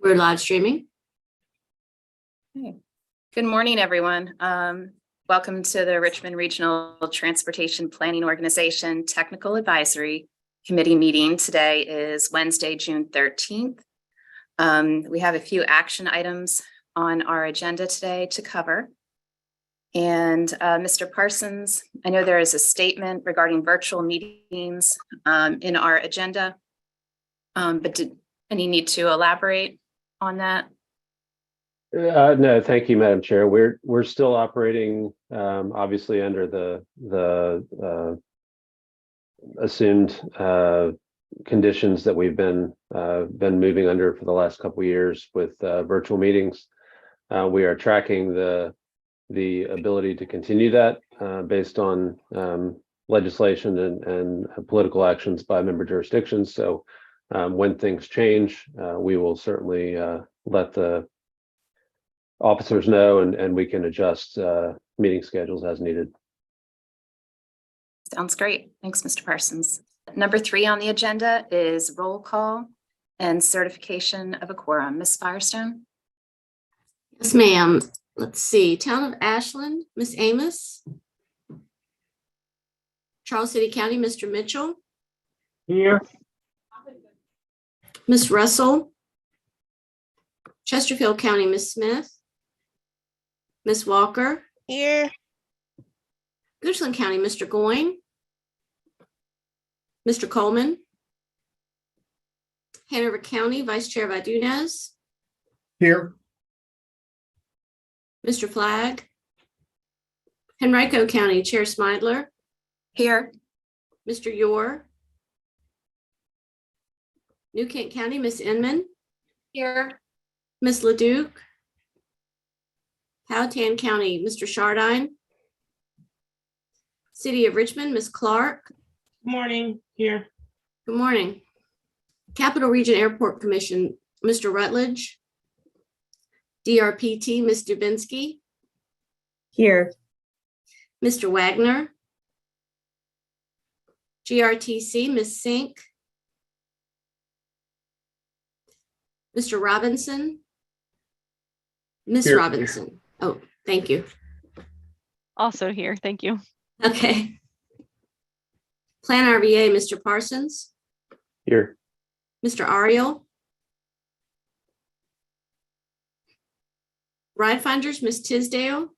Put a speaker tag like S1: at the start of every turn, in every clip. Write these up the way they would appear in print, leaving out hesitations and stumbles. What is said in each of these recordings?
S1: We're live streaming.
S2: Okay. Good morning, everyone. Welcome to the Richmond Regional Transportation Planning Organization Technical Advisory Committee meeting. Today is Wednesday, June 13th. We have a few action items on our agenda today to cover. And Mr. Parsons, I know there is a statement regarding virtual meetings in our agenda, but did any need to elaborate on that?
S3: No, thank you, Madam Chair. We're still operating, obviously, under the assumed conditions that we've been moving under for the last couple of years with virtual meetings. We are tracking the ability to continue that based on legislation and political actions by member jurisdictions. So when things change, we will certainly let the officers know and we can adjust meeting schedules as needed.
S2: Sounds great. Thanks, Mr. Parsons. Number 3 on the agenda is roll call and certification of a quorum. Ms. Firestone?
S1: Yes, ma'am. Let's see. Town of Ashland, Ms. Amos. Charles City County, Mr. Mitchell.
S4: Here.
S1: Ms. Russell. Chesterfield County, Ms. Smith. Ms. Walker.
S5: Here.
S1: Goochland County, Mr. Goyne. Mr. Coleman. Hanover County, Vice Chair Vadunez.
S4: Here.
S1: Mr. Flagg. Henrico County, Chair Smidler.
S2: Here.
S1: Mr. Yor. New Kent County, Ms. Inman.
S2: Here.
S1: Ms. LeDuc. Powhatan County, Mr. Shardine. City of Richmond, Ms. Clark.
S5: Morning. Here.
S1: Good morning. Capital Region Airport Commission, Mr. Rutledge. DRPT, Ms. Dubinsky.
S5: Here.
S1: Mr. Wagner. GRTC, Ms. Sink. Mr. Robinson. Ms.
S4: Here.
S1: Robinson. Oh, thank you.
S6: Also here, thank you.
S1: Okay. Plan RVA, Mr. Parsons.
S3: Here.
S1: Mr. Ariel. Ride Finders, Ms. Tisdale.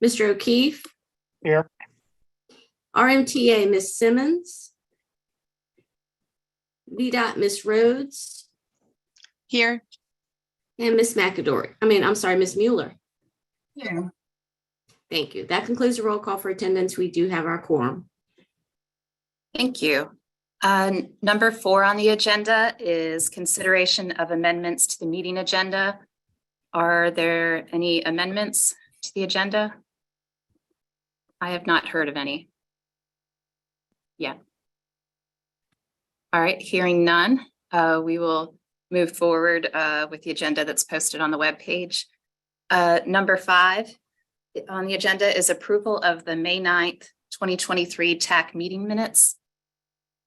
S1: Mr. O'Keefe.
S4: Here.
S1: RMTA, Ms. Simmons. VDOT, Ms. Rhodes.
S6: Here.
S1: And Ms. McAdory. Ms. Mueller.
S5: Yeah.
S1: Thank you. That concludes the roll call for attendance. We do have our quorum.
S2: Thank you. Number 4 on the agenda is consideration of amendments to the meeting agenda. Are there any amendments to the agenda? I have not heard of any. Yeah. All right, hearing none, we will move forward with the agenda that's posted on the webpage. Number 5 on the agenda is approval of the May 9th, 2023 TAC meeting minutes.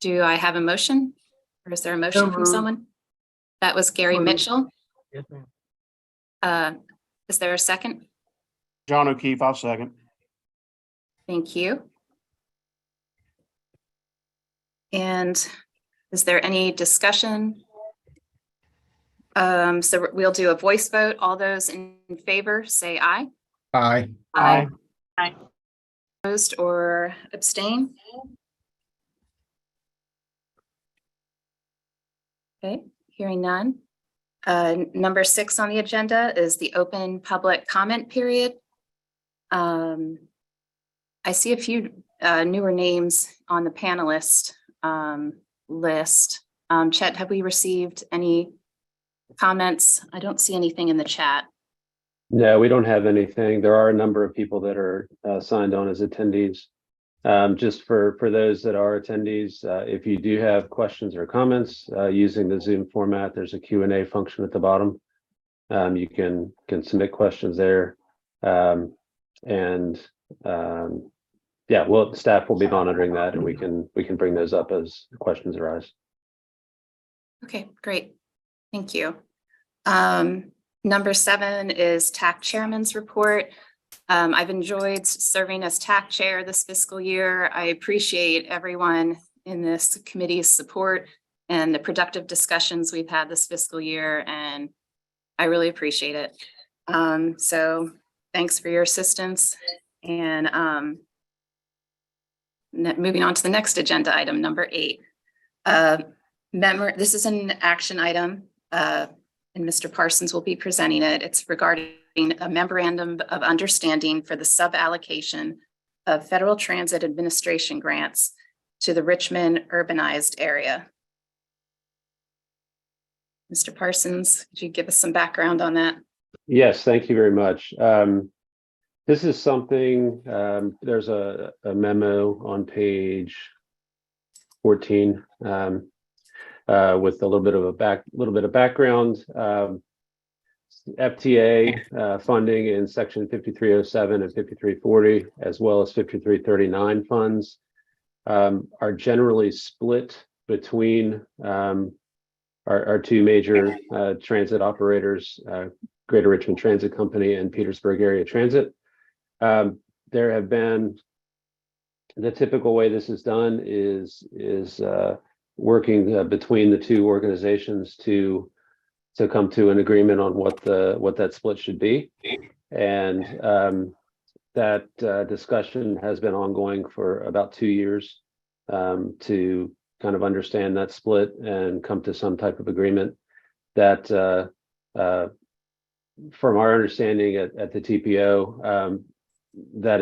S2: Do I have a motion? Or is there a motion from someone? That was Gary Mitchell.
S4: Yes, ma'am.
S2: Is there a second?
S4: John O'Keefe, I'll second.
S2: Thank you. And is there any discussion? So we'll do a voice vote. All those in favor, say aye.
S4: Aye.
S2: Aye. Opposed or abstain? Okay, hearing none. Number 6 on the agenda is the open public comment period. I see a few newer names on the panelist list. Chet, have we received any comments? I don't see anything in the chat.
S3: No, we don't have anything. There are a number of people that are signed on as attendees. Just for those that are attendees, if you do have questions or comments using the Zoom format, there's a Q&A function at the bottom. You can submit questions there. Yeah, well, staff will be monitoring that, and we can bring those up as questions arise.
S2: Okay, great. Thank you. Number 7 is TAC Chairman's Report. I've enjoyed serving as TAC Chair this fiscal year. I appreciate everyone in this committee's support and the productive discussions we've had this fiscal year, and I really appreciate it. So thanks for your assistance. And moving on to the next agenda item, number 8. This is an action item, and Mr. Parsons will be presenting it. It's regarding a memorandum of understanding for the sub-allocation of Federal Transit Administration grants to the Richmond urbanized area. Mr. Parsons, could you give us some background on that?
S3: Yes, thank you very much. This is something, there's a memo on page 14 with a little bit of background. FTA funding in section 5307 and 5340, as well as 5339 funds, are generally split between our two major transit operators, Greater Richmond Transit Company and Petersburg Area Transit. There have been, the typical way this is done is working between the two organizations to come to an agreement on what that split should be. And that discussion has been ongoing for about 2 years to kind of understand that split and come to some type of agreement that from our understanding at the TPO, that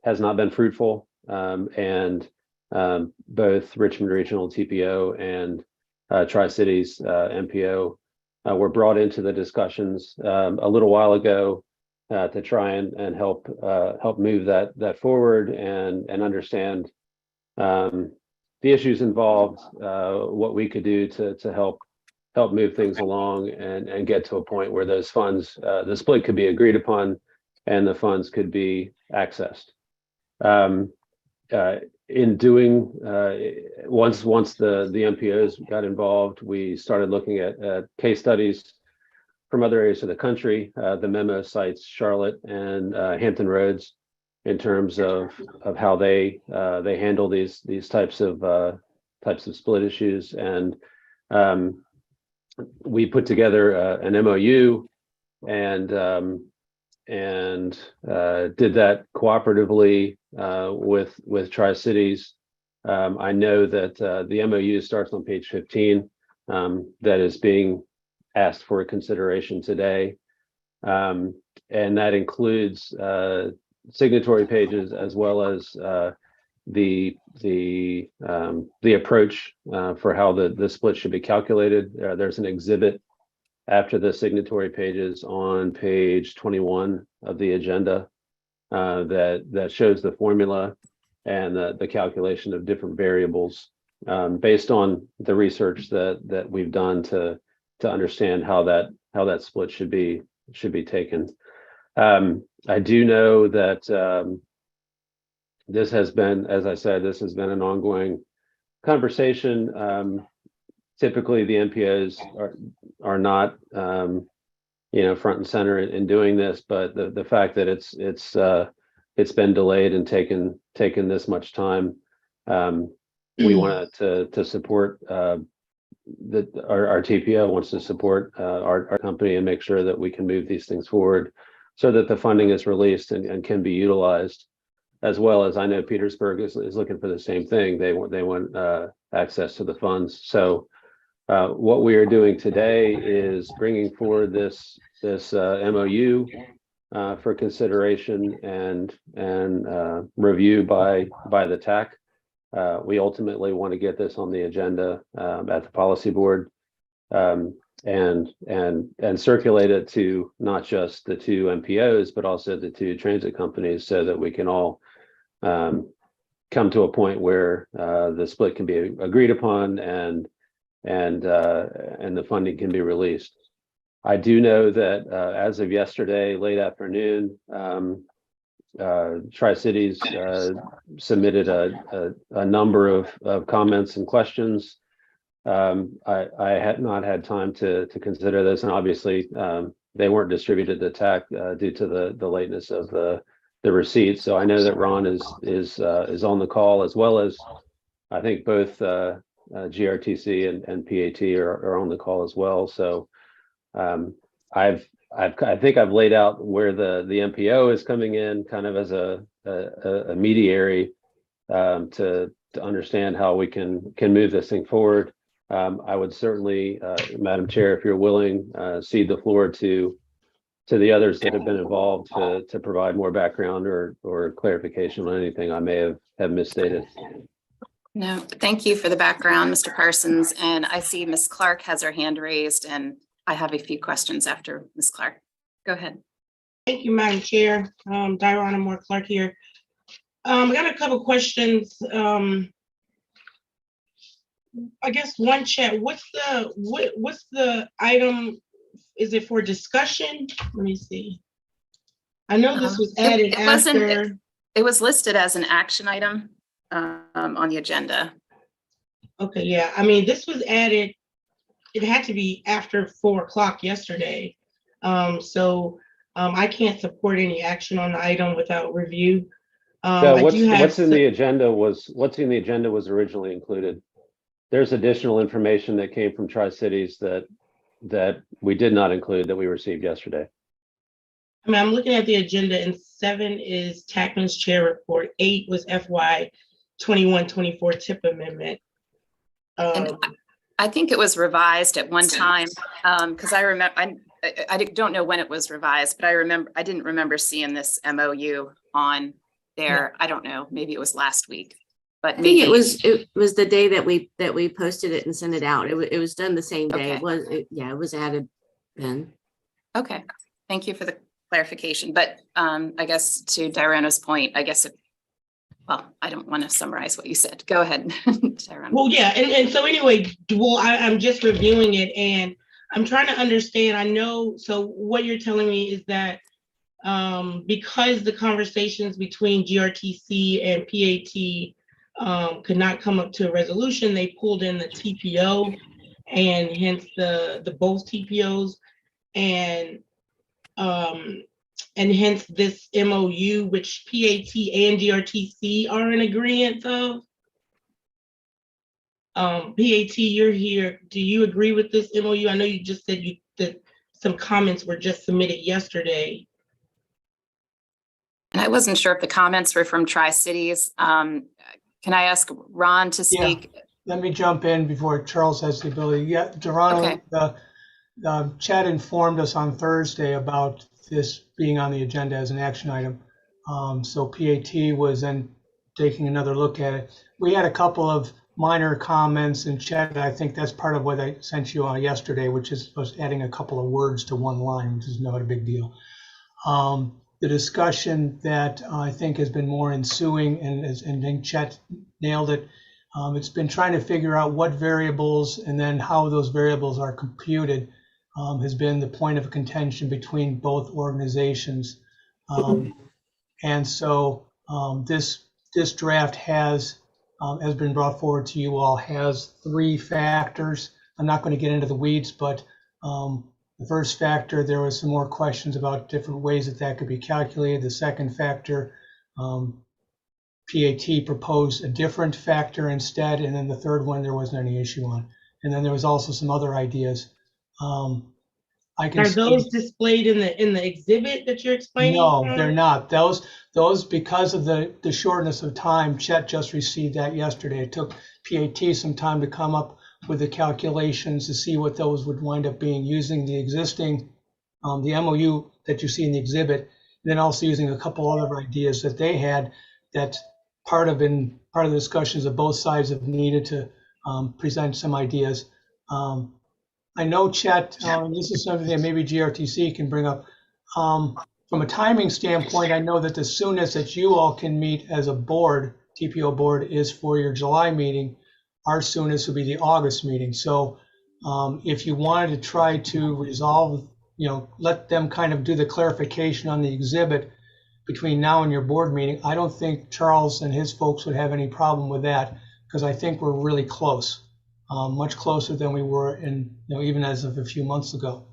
S3: has not been fruitful, and both Richmond Regional TPO and Tri-Cities MPO were brought into the discussions a little while ago to try and help move that forward and understand the issues involved, what we could do to help move things along and get to a point where those funds, the split could be agreed upon and the funds could be accessed. In doing, once the MPOs got involved, we started looking at case studies from other areas of the country. The memo cites Charlotte and Hampton Roads in terms of how they handle these types of split issues, and we put together an MOU and did that cooperatively with Tri-Cities. I know that the MOU starts on page 15, that is being asked for consideration today, and that includes signatory pages as well as the approach for how the split should be calculated. There's an exhibit after the signatory pages on page 21 of the agenda that shows the formula and the calculation of different variables based on the research that we've done to understand how that split should be taken. I do know that this has been, as I said, this has been an ongoing conversation. Typically, the MPOs are not, front and center in doing this, but the fact that it's been delayed and taken this much time, we wanted to support our TPO wants to support our company and make sure that we can move these things forward so that the funding is released and can be utilized, as well as I know Petersburg is looking for the same thing. They want access to the funds. So what we are doing today is bringing forward this MOU for consideration and review by the TAC. We ultimately want to get this on the agenda at the policy board and circulate it to not just the two MPOs but also the two transit companies, so that we can all come to a point where the split can be agreed upon and the funding can be released. I do know that as of yesterday, late afternoon, Tri-Cities submitted a number of comments and questions I had not had time to consider this, and obviously they weren't distributed to TAC due to the lateness of the receipts. So I know that Ron is on the call, as well as I think both GRTC and PAT are on the call as well. So I think I've laid out where the MPO is coming in, kind of as a mediary to understand how we can move this thing forward. I would certainly, Madam Chair, if you're willing, cede the floor to the others that have been involved to provide more background or clarification on anything I may have misstated.
S2: No, thank you for the background, Mr. Parsons. And I see Ms. Clark has her hand raised, and I have a few questions after Ms. Clark. Go ahead.
S5: Thank you, Madam Chair. Diana Moore Clark here. I got a couple questions. I guess one chat. What's the item? Is it for discussion? Let me see. I know this was added after.
S2: It was listed as an action item on the agenda.
S5: Okay, yeah. I mean, this was added. It had to be after 4 o'clock yesterday. So I can't support any action on the item without review.
S3: What's in the agenda was originally included. There's additional information that came from Tri-Cities that we did not include that we received yesterday.
S5: I mean, I'm looking at the agenda, and 7 is Tackman's chair report. 8 was FY 21-24 TIP amendment.
S2: And I think it was revised at one time, because I remember, I don't know when it was revised, but I didn't remember seeing this MOU on there. I don't know, maybe it was last week, but
S1: I think it was the day that we posted it and sent it out. It was done the same day.
S2: Okay.
S1: It was added then.
S2: Okay, thank you for the clarification. But I guess to Diana's point, I guess well, I don't want to summarize what you said. Go ahead, Diana.
S5: Well, yeah, and so anyway, well, I'm just reviewing it, and I'm trying to understand. I know, so what you're telling me is that because the conversations between GRTC and PAT could not come up to a resolution, they pulled in the TPO, and hence the both TPOs, and hence this MOU, which PAT and GRTC are in agreement of. PAT, you're here. Do you agree with this MOU? I know you just said that some comments were just submitted yesterday.
S2: And I wasn't sure if the comments were from Tri-Cities. Can I ask Ron to speak?
S7: Yeah. Let me jump in before Charles has the ability. Yeah, Geronimo,
S2: Okay.
S7: Chad informed us on Thursday about this being on the agenda as an action item. So PAT was then taking another look at it. We had a couple of minor comments, and Chad, I think that's part of what I sent you yesterday, which was adding a couple of words to one line, which is not a big deal. The discussion that I think has been more ensuing, and I think Chet nailed it, it's been trying to figure out what variables and then how those variables are computed has been the point of contention between both organizations. And so this draft has been brought forward to you all, has 3 factors. I'm not going to get into the weeds, but the first factor, there was some more questions about different ways that could be calculated. The second factor, PAT proposed a different factor instead. And then the third one, there wasn't any issue on. And then there was also some other ideas. Are
S5: those displayed in the exhibit that you're explaining?
S7: No, they're not. Those because of the shortness of time, Chet just received that yesterday. It took PAT some time to come up with the calculations to see what those would wind up being, using the existing, the MOU that you see in the exhibit, and then also using a couple other ideas that they had that part of the discussions of both sides have needed to present some ideas. I know, Chet, this is something that maybe GRTC can bring up. From a timing standpoint, I know that the soonest that you all can meet as a board, TPO board, is for your July meeting. Our soonest would be the August meeting. So if you wanted to try to resolve, let them kind of do the clarification on the exhibit between now and your board meeting, I don't think Charles and his folks would have any problem with that, because I think we're really close. much closer than we were even as of a few months ago.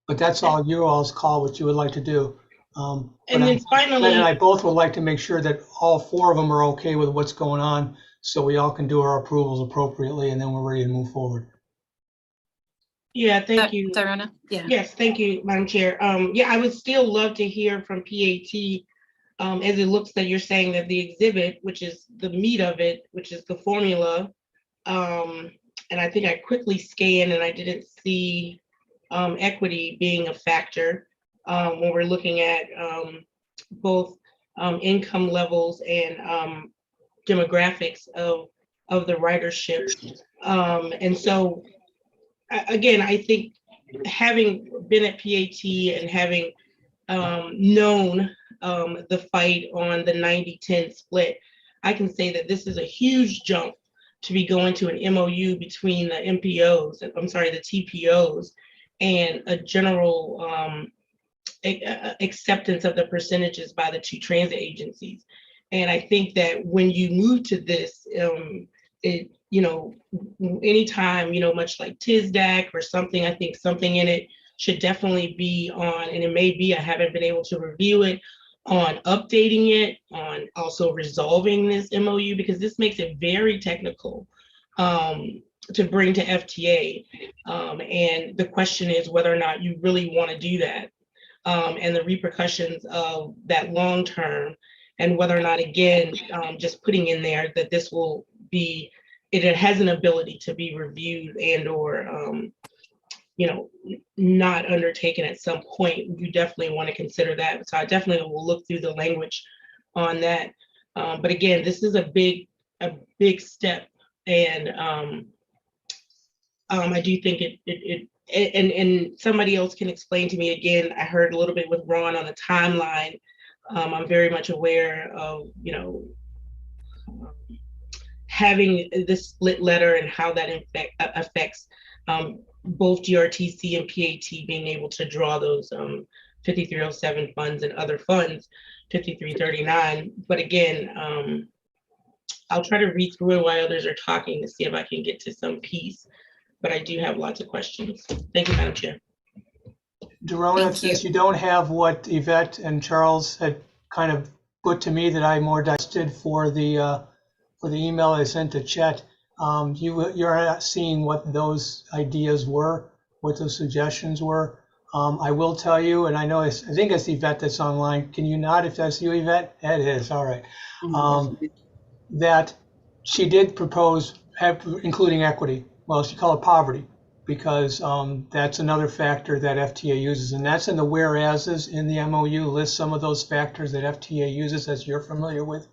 S7: But that's all you all's call, what you would like to do.
S5: And
S7: But
S5: then
S7: Glenn
S5: finally,
S7: and I both would like to make sure that all four of them are okay with what's going on, so we all can do our approvals appropriately, and then we're ready to move forward.
S5: yeah, thank you.
S2: Sirona? Yeah.
S5: Yes, thank you, Madam Chair. Yeah, I would still love to hear from PAT, as it looks that you're saying that the exhibit, which is the meat of it, which is the formula, and I think I quickly scanned and I didn't see equity being a factor when we're looking at both income levels and demographics of the ridership. And so, again, I think having been at PAT and having known the fight on the 90-10 split, I can say that this is a huge jump to be going to an MOU between the MPOs, I'm sorry, the TPOs, and a general acceptance of the percentages by the two transit agencies. And I think that when you move to this, it, anytime, much like TISDAC or something, I think something in it should definitely be on, and it may be, I haven't been able to review it, on updating it, on also resolving this MOU, because this makes it very technical to bring to FTA. And the question is whether or not you really want to do that, and the repercussions of that long term, and whether or not, again, just putting in there that this will be, it has an ability to be reviewed and or not undertaken at some point. You definitely want to consider that. So I definitely will look through the language on that. But again, this is a big step, and I do think and somebody else can explain to me again. I heard a little bit with Ron on the timeline. I'm very much aware of having this split letter and how that affects both GRTC and PAT being able to draw those 5307 funds and other funds, 5339. But again, I'll try to read through it while others are talking to see if I can get to some piece. But I do have lots of questions. Thank you, Madam Chair.
S7: Dorona, since you don't have what Yvette and Charles had kind of put to me that I more digested for the email I sent to Chet, you're seeing what those ideas were, what those suggestions were. I will tell you, and I think it's Yvette that's online. Can you nod if that's you, Yvette? It is, all right. That she did propose including equity. Well, she called it poverty, because that's another factor that FTA uses, and that's in the whereases in the MOU, lists some of those factors that FTA uses, as you're familiar with,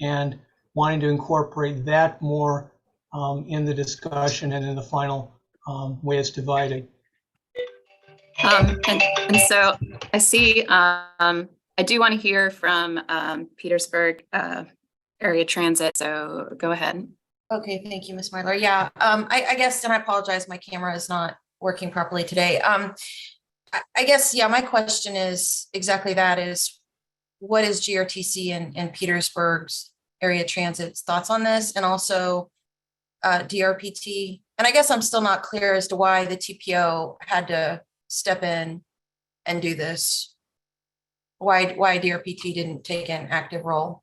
S7: and wanting to incorporate that more in the discussion and in the final way it's divided.
S2: And so I see, I do want to hear from Petersburg Area Transit, so go ahead.
S8: Okay, thank you, Ms. Myler. Yeah, I guess, and I apologize, my camera is not working properly today. I guess, yeah, my question is exactly that, is what is GRTC and Petersburg's Area Transit's thoughts on this, and also DRPT? And I guess I'm still not clear as to why the TPO had to step in and do this. Why DRPT didn't take an active role?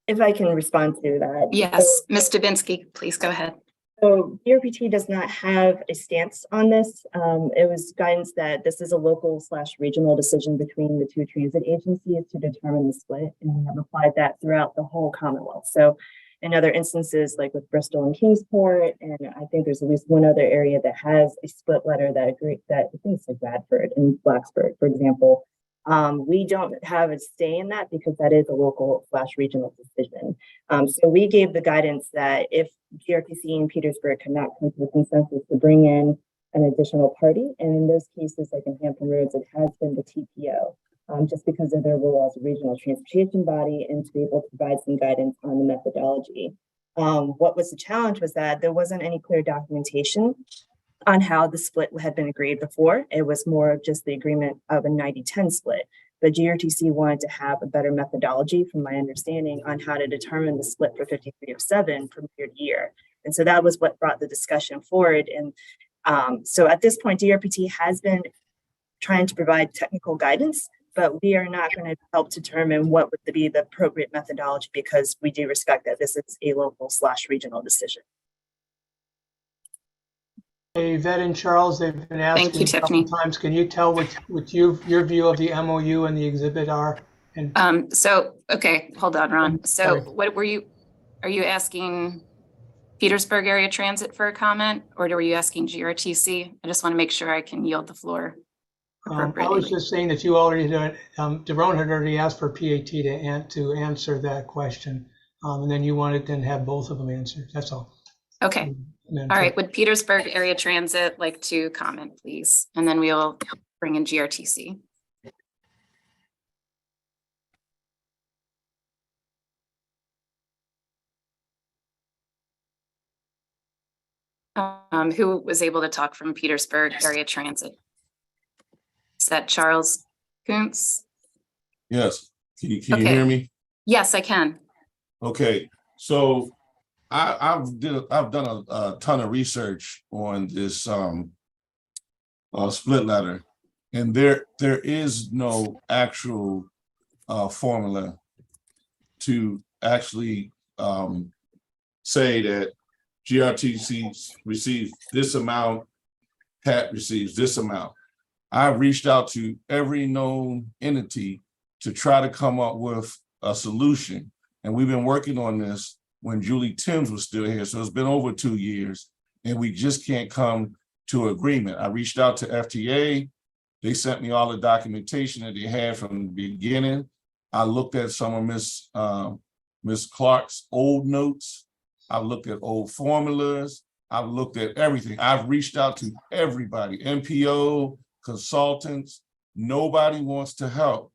S9: If I can respond to that.
S2: Yes, Ms. Dubinsky, please go ahead.
S9: So DRPT does not have a stance on this. It was guidance that this is a local/regional decision between the two transit agencies to determine the split, and we have applied that throughout the whole Commonwealth. So in other instances, like with Bristol and Kingsport, and I think there's at least one other area that has a split letter that agreed, that I think it's like Bradford and Blacksburg, for example. We don't have a say in that because that is a local/regional decision. So we gave the guidance that if GRTC and Petersburg cannot come to a consensus to bring in an additional party, and in those cases, like in Hampton Roads, it has been the TPO, just because of their role as a regional transportation body and to be able to provide some guidance on the methodology. What was the challenge was that there wasn't any clear documentation on how the split had been agreed before. It was more of just the agreement of a 90-10 split. but GRTC wanted to have a better methodology, from my understanding, on how to determine the split for 5307 from year to year. And so that was what brought the discussion forward. And so at this point, DRPT has been trying to provide technical guidance, but we are not going to help determine what would be the appropriate methodology, because we do respect that this is a local/regional decision.
S7: Hey, Yvette and Charles, they've been asking
S2: you,
S7: a couple
S2: Tiffany.
S7: times. Can you tell what your view of the MOU and the exhibit are? And
S2: So, okay, hold on, Ron. So
S7: Sorry.
S2: what are you asking Petersburg Area Transit for a comment, or were you asking GRTC? I just want to make sure I can yield the floor
S7: I
S2: appropriately.
S7: was just saying that you already did, Daron had already asked for PAT to answer that question. And then you wanted to have both of them answered. That's all.
S2: Okay. All right. Would Petersburg Area Transit like to comment, please? And then we'll bring in GRTC. Who was able to talk from Petersburg Area Transit? Is that Charles Kuntz?
S10: Yes. Can you
S2: Okay.
S10: hear me?
S2: Yes, I can.
S10: Okay. So I've done a ton of research on this split letter, and there is no actual formula to actually say that GRTC receives this amount, PAT receives this amount. I reached out to every known entity to try to come up with a solution. And we've been working on this when Julie Timms was still here. So it's been over 2 years and we just can't come to agreement. I reached out to FTA. They sent me all the documentation that they had from the beginning. I looked at some of Miss Clark's old notes. I looked at old formulas. I've looked at everything. I've reached out to everybody, NPO, consultants. Nobody wants to help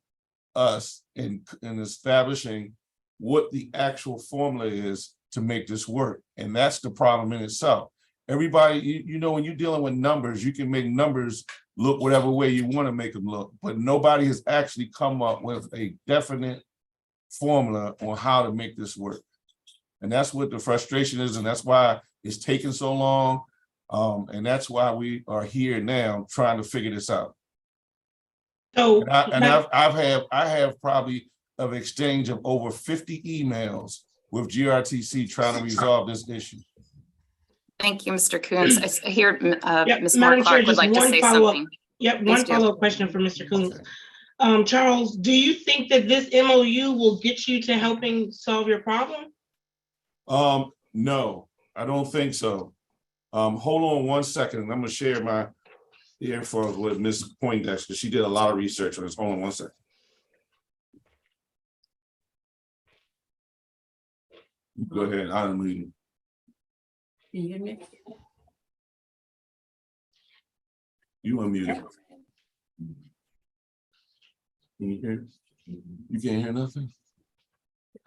S10: us in establishing what the actual formula is to make this work. And that's the problem in itself. Everybody, you know, when you're dealing with numbers, you can make numbers look whatever way you want to make them look, but nobody has actually come up with a definite formula on how to make this work. And that's what the frustration is, and that's why it's taking so long. And that's why we are here now trying to figure this out.
S5: So
S10: I have probably an exchange of over 50 emails with GRTC trying to resolve this issue.
S2: Thank you, Mr. Kuntz. I hear Ms.
S5: Madam Chair,
S2: Clark would
S5: just
S2: like to
S5: one
S2: say
S5: follow-up.
S2: something.
S5: Yep,
S2: Please
S5: one
S2: do.
S5: follow-up question for Mr. Kuntz. Charles, do you think that this MOU will get you to helping solve your problem?
S10: No, I don't think so. Hold on 1 second. I'm gonna share my earphones with Ms. Poindexter. She did a lot of research on this. Hold on 1 second. Go ahead. I'm reading.
S11: Can you hear me?
S10: You unmuted. Can you hear? You can't hear nothing?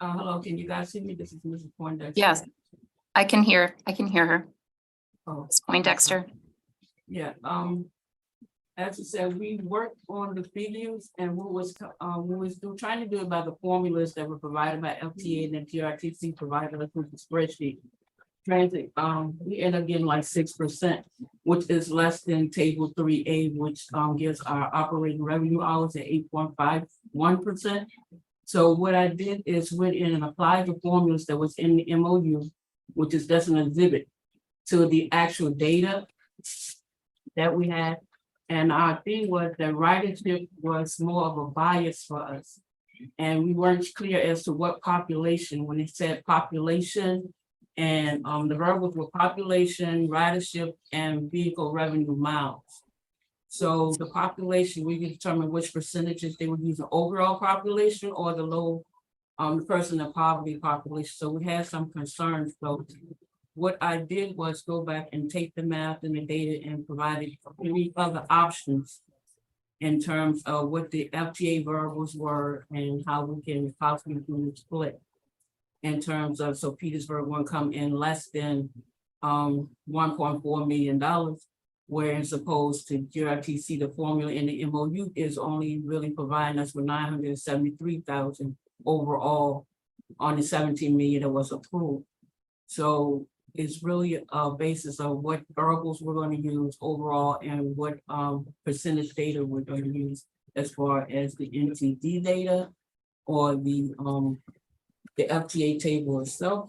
S11: Hello, can you guys see me? This is Mrs. Poindexter.
S2: Yes, I can hear her.
S11: Oh,
S2: Ms. Poindexter.
S11: yeah, as you said, we worked on the figures and we was trying to do it by the formulas that were provided by FTA and then GRTC provided us with the spreadsheet. Transit, we end up getting like 6%, which is less than table 3A, which gives our operating revenue hours at 8.51%. So what I did is went in and applied the formulas that was in the MOU, which is just an exhibit, to the actual data that we had. And our thing was that ridership was more of a bias for us. And we weren't clear as to what population, when it said population, and the variables were population, ridership, and vehicle revenue miles. So the population, we can determine which percentages they would use, the overall population or the low, the person in poverty population. So we had some concerns. So what I did was go back and take the math and the data and provided 3 other options in terms of what the FTA variables were and how we can possibly do the split. In terms of, so Petersburg won't come in less than $1.4 million. Whereas opposed to GRTC, the formula in the MOU is only really providing us with 973,000 overall on the 17 million that was approved. So it's really a basis of what variables we're going to use overall and what percentage data we're going to use as far as the NTD data or the FTA table itself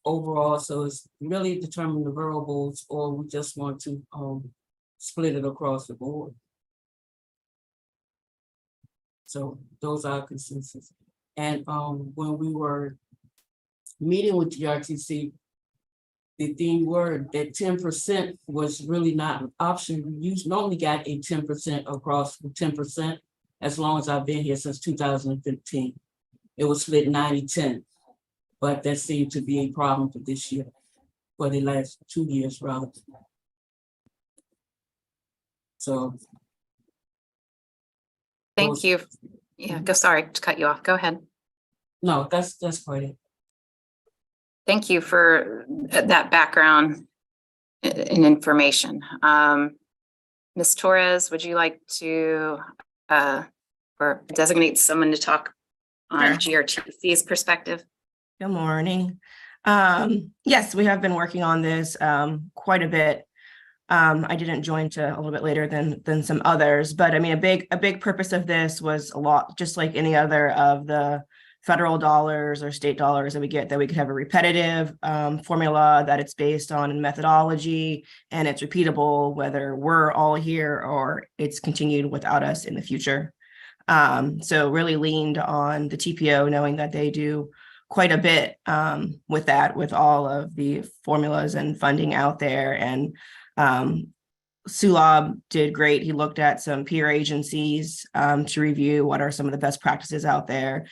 S11: overall. So it's really determine the variables, or we just want to split it across the board. So those are consensus. And when we were meeting with the RTC, the thing were that 10% was really not an option. You normally got a 10% across 10% as long as I've been here since 2015. It was split 90-10, but that seemed to be a problem for this year, for the last 2 years rather. So.
S2: Thank you. Yeah, sorry to cut you off. Go ahead.
S11: No, that's quite it.
S2: Thank you for that background and information. Ms. Torres, would you like to or designate someone to talk on GRTC's perspective?
S12: Good morning. Yes, we have been working on this quite a bit. I didn't join to a little bit later than some others, but I mean, a big purpose of this was a lot, just like any other of the federal dollars or state dollars that we get, that we could have a repetitive formula that it's based on methodology and it's repeatable, whether we're all here or it's continued without us in the future. So really leaned on the TPO, knowing that they do quite a bit with that, with all of the formulas and funding out there. And Sulab did great. He looked at some peer agencies to review what are some of the best practices out there,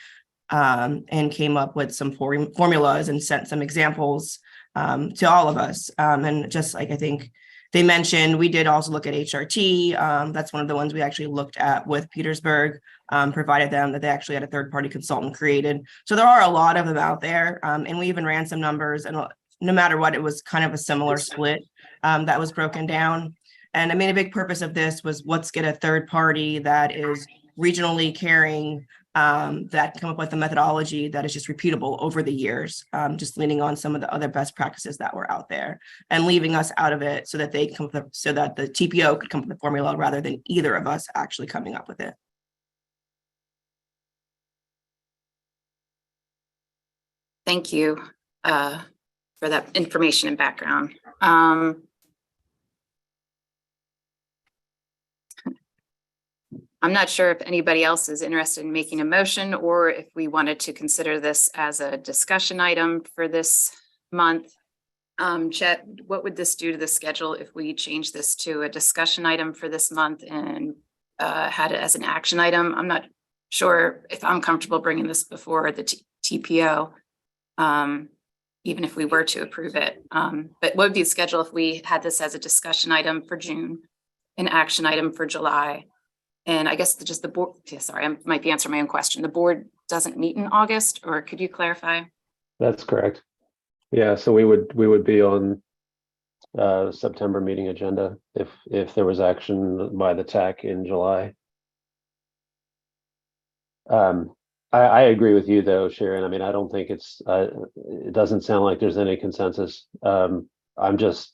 S12: and came up with some formulas and sent some examples to all of us. And just like I think they mentioned, we did also look at HRT. That's one of the ones we actually looked at with Petersburg, provided them that they actually had a third-party consultant created. So there are a lot of them out there. And we even ran some numbers, and no matter what, it was kind of a similar split that was broken down. And I mean, a big purpose of this was, let's get a third party that is regionally caring, that come up with a methodology that is just repeatable over the years, just leaning on some of the other best practices that were out there and leaving us out of it so that they come up, so that the TPO could come up with a formula rather than either of us actually coming up with it.
S2: Thank you for that information and background. I'm not sure if anybody else is interested in making a motion or if we wanted to consider this as a discussion item for this month. Chet, what would this do to the schedule if we change this to a discussion item for this month and had it as an action item? I'm not sure if I'm comfortable bringing this before the TPO, even if we were to approve it. But what would be the schedule if we had this as a discussion item for June, an action item for July? And I guess just the board, sorry, I might be answering my own question. The board doesn't meet in August, or could you clarify?
S3: That's correct. Yeah, so we would be on September meeting agenda if there was action by the TAC in July. I agree with you though, Sharon. I mean, I don't think it doesn't sound like there's any consensus. I'm just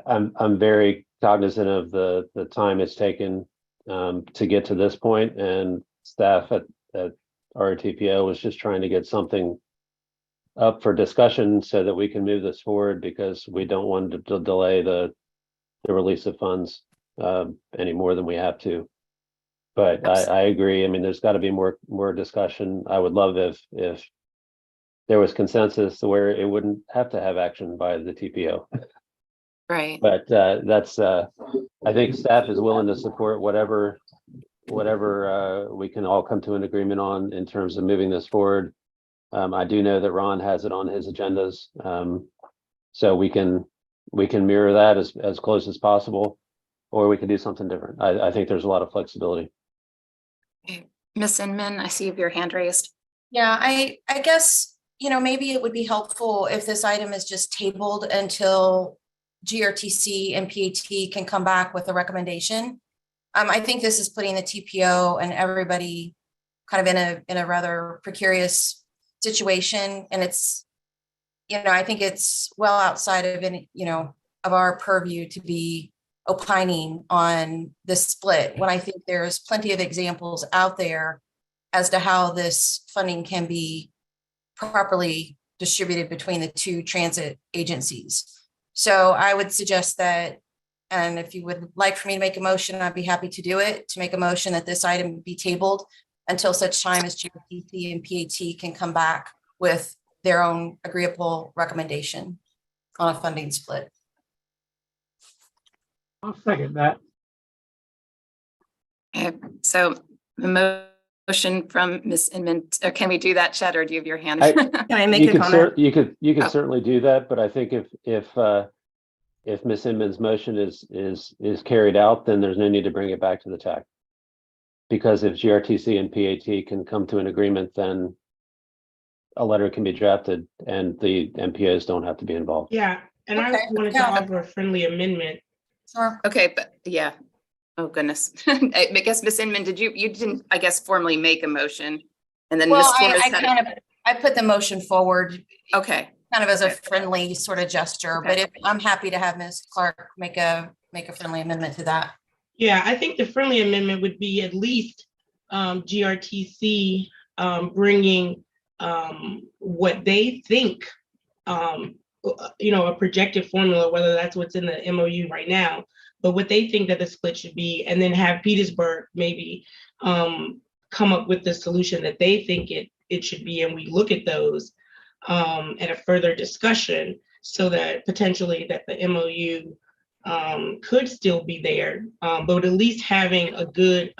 S3: I'm very cognizant of the time it's taken to get to this point, and staff at RRTPO was just trying to get something up for discussion so that we can move this forward, because we don't want to delay the release of funds any more than we have to. But I agree. I mean, there's got to be more discussion. I would love if there was consensus where it wouldn't have to have action by the TPO.
S2: Right.
S3: But that's I think staff is willing to support whatever we can all come to an agreement on in terms of moving this forward. I do know that Ron has it on his agendas, so we can mirror that as close as possible, or we can do something different. I think there's a lot of flexibility.
S2: Ms. Inman, I see your hand raised.
S8: Yeah, I guess, maybe it would be helpful if this item is just tabled until GRTC and PAT can come back with a recommendation. I think this is putting the TPO and everybody kind of in a rather precarious situation. And it's, I think it's well outside of any, of our purview to be opining on this split, when I think there's plenty of examples out there as to how this funding can be properly distributed between the two transit agencies. So I would suggest that, and if you would like for me to make a motion, I'd be happy to do it, to make a motion that this item be tabled until such time as GRTC and PAT can come back with their own agreeable recommendation on a funding split.
S4: I'll second that.
S2: Okay, so the motion from Ms. Inman, or can we do that, Chet, or do you have your hand?
S12: Can I make a comment?
S3: You could
S2: Oh.
S3: certainly do that, but I think if Ms. Inman's motion is carried out, then there's no need to bring it back to the TAC. Because if GRTC and PAT can come to an agreement, then a letter can be drafted and the MPOs don't have to be involved.
S5: Yeah, and I
S8: Okay,
S5: wanted to
S8: yeah.
S5: offer a friendly amendment.
S8: Sure.
S2: Okay, but yeah. Oh, goodness. I guess, Ms. Inman, you didn't, I guess, formally make a motion, and then Ms.
S8: Well,
S2: Torres
S8: I
S2: had.
S8: kind of, I put the motion forward
S2: Okay,
S8: kind of as a
S2: Okay.
S8: friendly sort of gesture,
S2: Okay.
S8: but if, I'm happy to have Ms. Clark make a friendly amendment to that.
S5: Yeah, I think the friendly amendment would be at least GRTC bringing what they think, a projected formula, whether that's what's in the MOU right now, but what they think that the split should be, and then have Petersburg maybe come up with the solution that they think it should be, and we look at those at a further discussion, so that potentially that the MOU could still be there, but at least having a good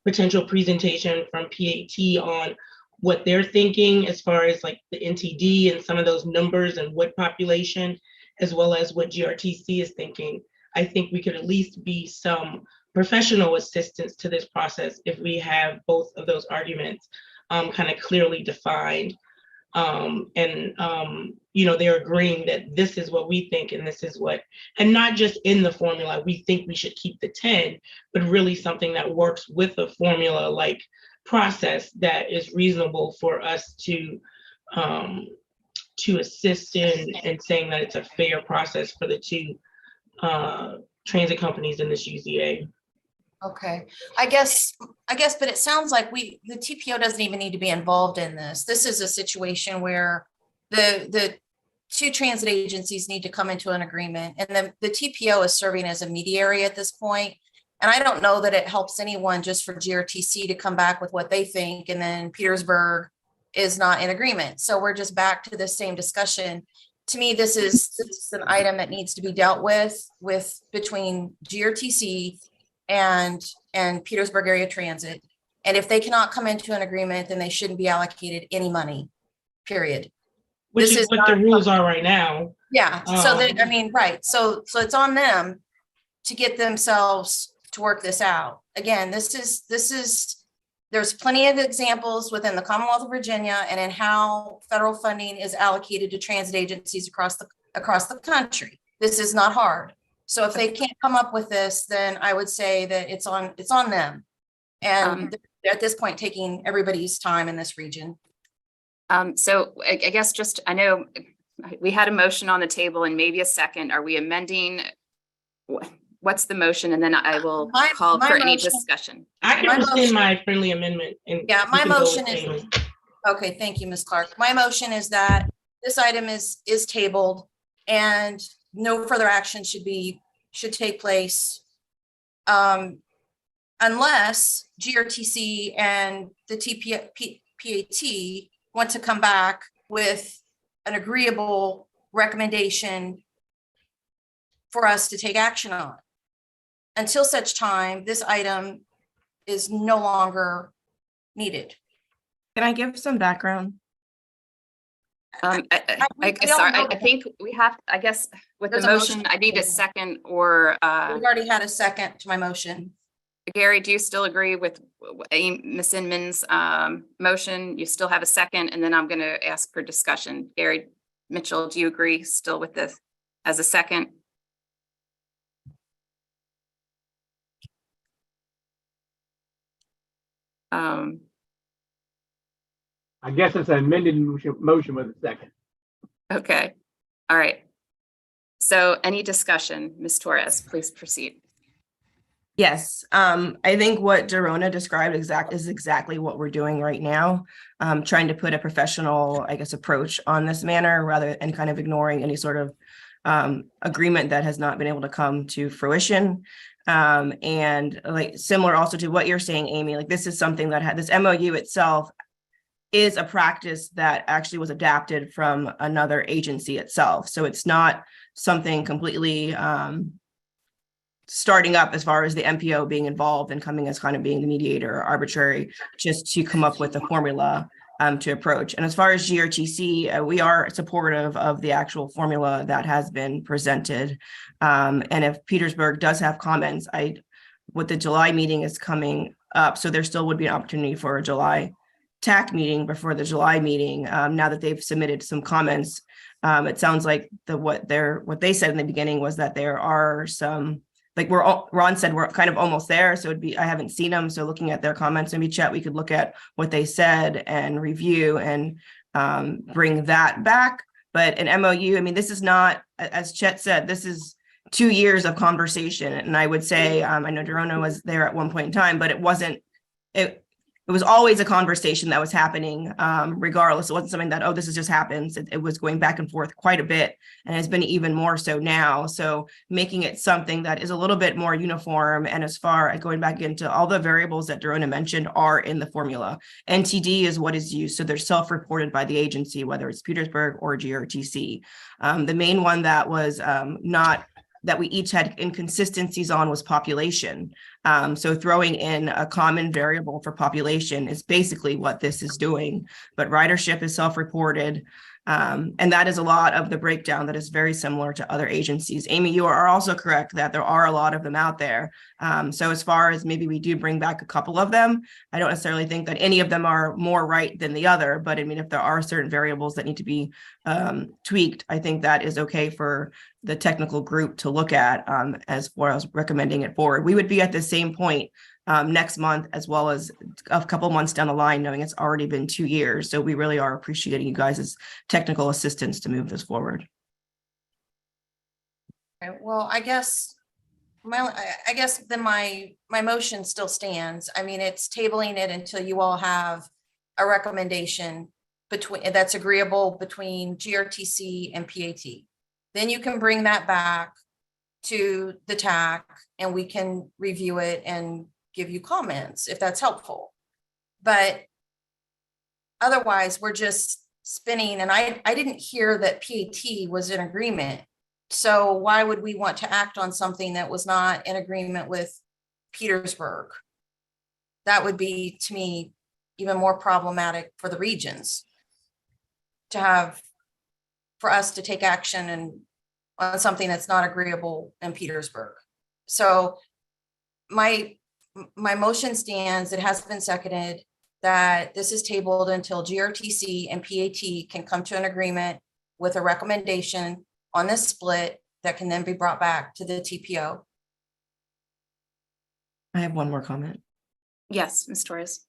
S5: potential presentation from PAT on what they're thinking as far as like the NTD and some of those numbers and what population, as well as what GRTC is thinking. I think we could at least be some professional assistance to this process if we have both of those arguments kind of clearly defined. They're agreeing that this is what we think and this is what, and not just in the formula, we think we should keep the 10, but really something that works with a formula like process that is reasonable for us to assist in saying that it's a fair process for the two transit companies in this UZA.
S8: Okay, I guess, but it sounds like the TPO doesn't even need to be involved in this. This is a situation where the two transit agencies need to come into an agreement, and the TPO is serving as a mediator at this point. And I don't know that it helps anyone just for GRTC to come back with what they think, and then Petersburg is not in agreement. So we're just back to the same discussion. To me, this is an item that needs to be dealt with between GRTC and Petersburg Area Transit. And if they cannot come into an agreement, then they shouldn't be allocated any money, period.
S5: Which is what the rules are right now.
S8: Yeah, so right. So it's on them to get themselves to work this out. Again, this is there's plenty of examples within the Commonwealth of Virginia and in how federal funding is allocated to transit agencies across the country. This is not hard. So if they can't come up with this, then I would say that it's on them. And they're at this point taking everybody's time in this region.
S2: So I guess I know we had a motion on the table and maybe a second. Are we amending? What's the motion? And then I will call for any discussion.
S5: I can rescind my friendly amendment.
S8: Yeah, my motion is, okay, thank you, Ms. Clark. My motion is that this item is tabled and no further action should take place unless GRTC and the PAT want to come back with an agreeable recommendation for us to take action on. Until such time, this item is no longer needed.
S12: Can I give some background?
S2: I think we have, I guess, with the motion, I need a second or.
S8: We've already had a second to my motion.
S2: Gary, do you still agree with Ms. Inman's motion? You still have a second, and then I'm going to ask for discussion. Gary Mitchell, do you agree still with this as a second? Um,
S13: I guess it's an amended motion with a second.
S2: okay, all right. So any discussion, Ms. Torres, please proceed.
S12: Yes, I think what Dorona described is exactly what we're doing right now. Trying to put a professional, I guess, approach on this manner rather and kind of ignoring any sort of agreement that has not been able to come to fruition. And like similar also to what you're saying, Amy, like this is something that had this MOU itself is a practice that actually was adapted from another agency itself. So it's not something completely starting up as far as the MPO being involved and coming as kind of being the mediator or arbitrary, just to come up with a formula to approach. And as far as GRTC, we are supportive of the actual formula that has been presented. And if Petersburg does have comments, with the July meeting is coming up, so there still would be an opportunity for a July TAC meeting before the July meeting. Now that they've submitted some comments, it sounds like what they said in the beginning was that there are some, like Ron said, we're kind of almost there. So I haven't seen them. So looking at their comments, maybe Chet, we could look at what they said and review and bring that back. But an MOU, I mean, this is not, as Chet said, this is 2 years of conversation. And I would say, I know Dorona was there at one point in time, but it was always a conversation that was happening regardless. It wasn't something that, oh, this has just happened. It was going back and forth quite a bit and has been even more so now. So making it something that is a little bit more uniform, and as far as going back into all the variables that Dorona mentioned are in the formula. NTD is what is used. So they're self-reported by the agency, whether it's Petersburg or GRTC. The main one that was not that we each had inconsistencies on was population. So throwing in a common variable for population is basically what this is doing, but ridership is self-reported. And that is a lot of the breakdown that is very similar to other agencies. Amy, you are also correct that there are a lot of them out there. So as far as maybe we do bring back a couple of them, I don't necessarily think that any of them are more right than the other, but I mean, if there are certain variables that need to be tweaked, I think that is okay for the technical group to look at as far as recommending it forward. We would be at the same point next month, as well as a couple months down the line, knowing it's already been 2 years. So we really are appreciating you guys' technical assistance to move this forward.
S8: Okay, well, I guess then my motion still stands. I mean, it's tabling it until you all have a recommendation that's agreeable between GRTC and PAT. Then you can bring that back to the TAC and we can review it and give you comments if that's helpful. But otherwise, we're just spinning, and I didn't hear that PAT was in agreement. So why would we want to act on something that was not in agreement with Petersburg? That would be, to me, even more problematic for the regions for us to take action and on something that's not agreeable in Petersburg. So my motion stands. It has been seconded that this is tabled until GRTC and PAT can come to an agreement with a recommendation on this split that can then be brought back to the TPO.
S12: I have one more comment.
S2: Yes, Ms. Torres.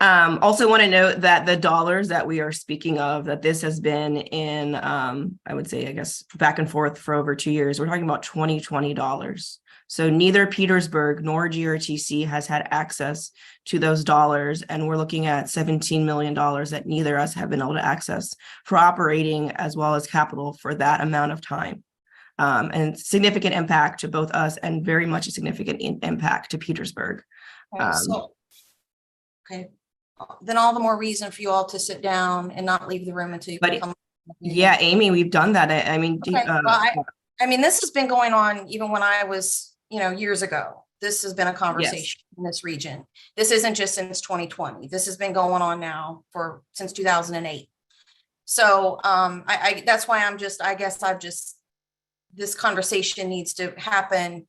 S12: Also want to note that the dollars that we are speaking of, that this has been in, I would say, I guess, back and forth for over 2 years. We're talking about $2020. So neither Petersburg nor GRTC has had access to those dollars. And we're looking at $17 million that neither of us have been able to access for operating as well as capital for that amount of time. And significant impact to both us and very much a significant impact to Petersburg.
S8: Okay. Then all the more reason for you all to sit down and not leave the room until you come.
S12: Yeah, Amy, we've done that. I mean,
S8: okay. I mean, this has been going on even when I was, years ago. This has been a conversation in this region. This isn't just since 2020. This has been going on now since 2008. So that's why this conversation needs to happen